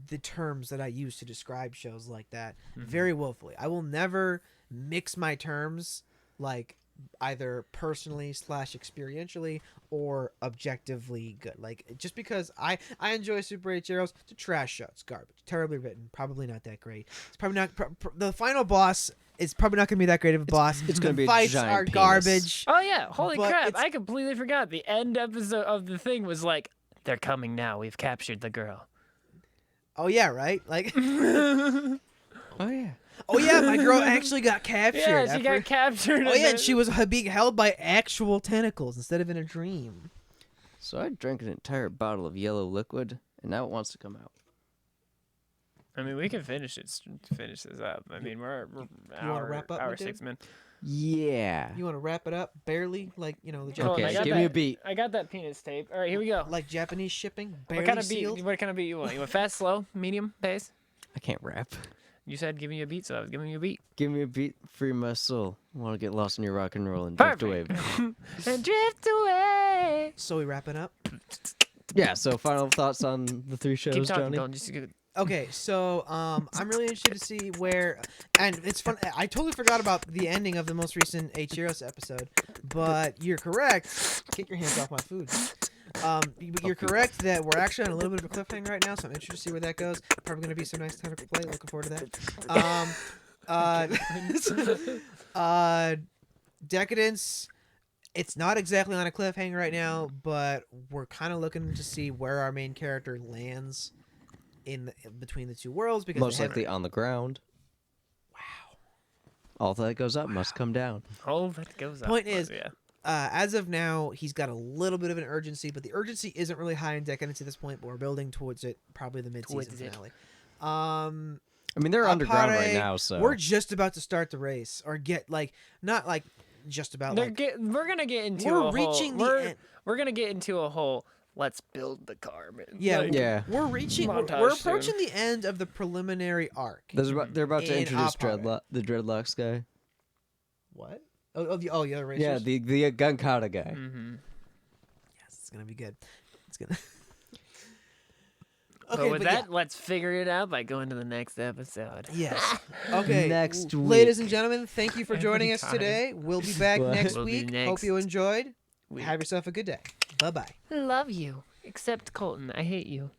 the terms that I use to describe shows like that very willfully. I will never mix my terms like either personally / experientially or objectively good. Like just because I enjoy Super Hxeros, it's a trash show. It's garbage, terribly written, probably not that great. It's probably not the final boss is probably not gonna be that great of a boss. It's gonna The be a fights giant are penis. garbage. Oh yeah! Holy But crap! it's- I completely forgot. The end episode of the thing was like, "They're coming now. We've captured the girl." Oh yeah, right? Like Oh, yeah. oh yeah, my girl actually got captured. Yeah, she after- got captured. Oh and yeah, and then- she was being held by actual tentacles instead of in a dream. So I drank an entire bottle of yellow liquid, and now it wants to come out. I mean, we can finish this up. I mean, we're wanna hour, wrap up, hour my dude? 6 minutes. Yeah. You want to wrap it up? Barely, like the Hold on, Japanese, I Okay, got give me a that- beat. I got that penis tape. All right, here we go. like Japanese shipping. Barely What kind of sealed. beat? What kind of beat you want? You want fast, slow, medium, pace? I can't rap. You said give me a beat, so I was giving you a beat. Give me a beat, free my soul. Want to get lost in your rock and roll and drift away. And drift away. So we wrapping up. Yeah, so final thoughts on the three shows, Keep talking, Johnny? Dylan. Just go- Okay, so I'm really interested to see where, and it's fun. I totally forgot about the ending of the most recent Hxeros episode, but you're correct. Get your hands off my food. But you're correct that we're actually on a little bit of a cliffhanger right now, so I'm interested to see where that goes. Probably gonna be some nice tentacle play. Looking forward to that. Decadence. It's not exactly on a cliffhanger right now, but we're kind of looking to see where our main character lands in between the two worlds because Most they haven't- likely on the ground. Wow. All that goes up must come down. Oh, that goes up. Point is, yeah. as of now, he's got a little bit of an urgency, but the urgency isn't really high in Decadence at this point. But we're building towards it, probably the mid-season Towards it. finale. I mean, they're underground right Appare, now, so we're just about to start the race, or not like just about. We're gonna get into we're a reaching whole, the we're, end. we're gonna get into a whole. Let's build the car, man. Yeah, Like, Yeah. We're reaching. Montage We're soon. approaching the end of the preliminary arc. they're about to In introduce Appare. the Dreadlocks guy. What? The other racers. Yeah, the Gunkata guy. Mm-hmm. Yes, it's gonna be good. It's gonna. But with that, let's figure it out by going to the next episode. Yes. Okay. Next Ladies week. and gentlemen, thank you for joining us time. today. We'll be back What? next We'll be week. next Hope you enjoyed. week. Have yourself a good day. Bye bye. I love you. Except Colton. I hate you.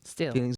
Still. Feelings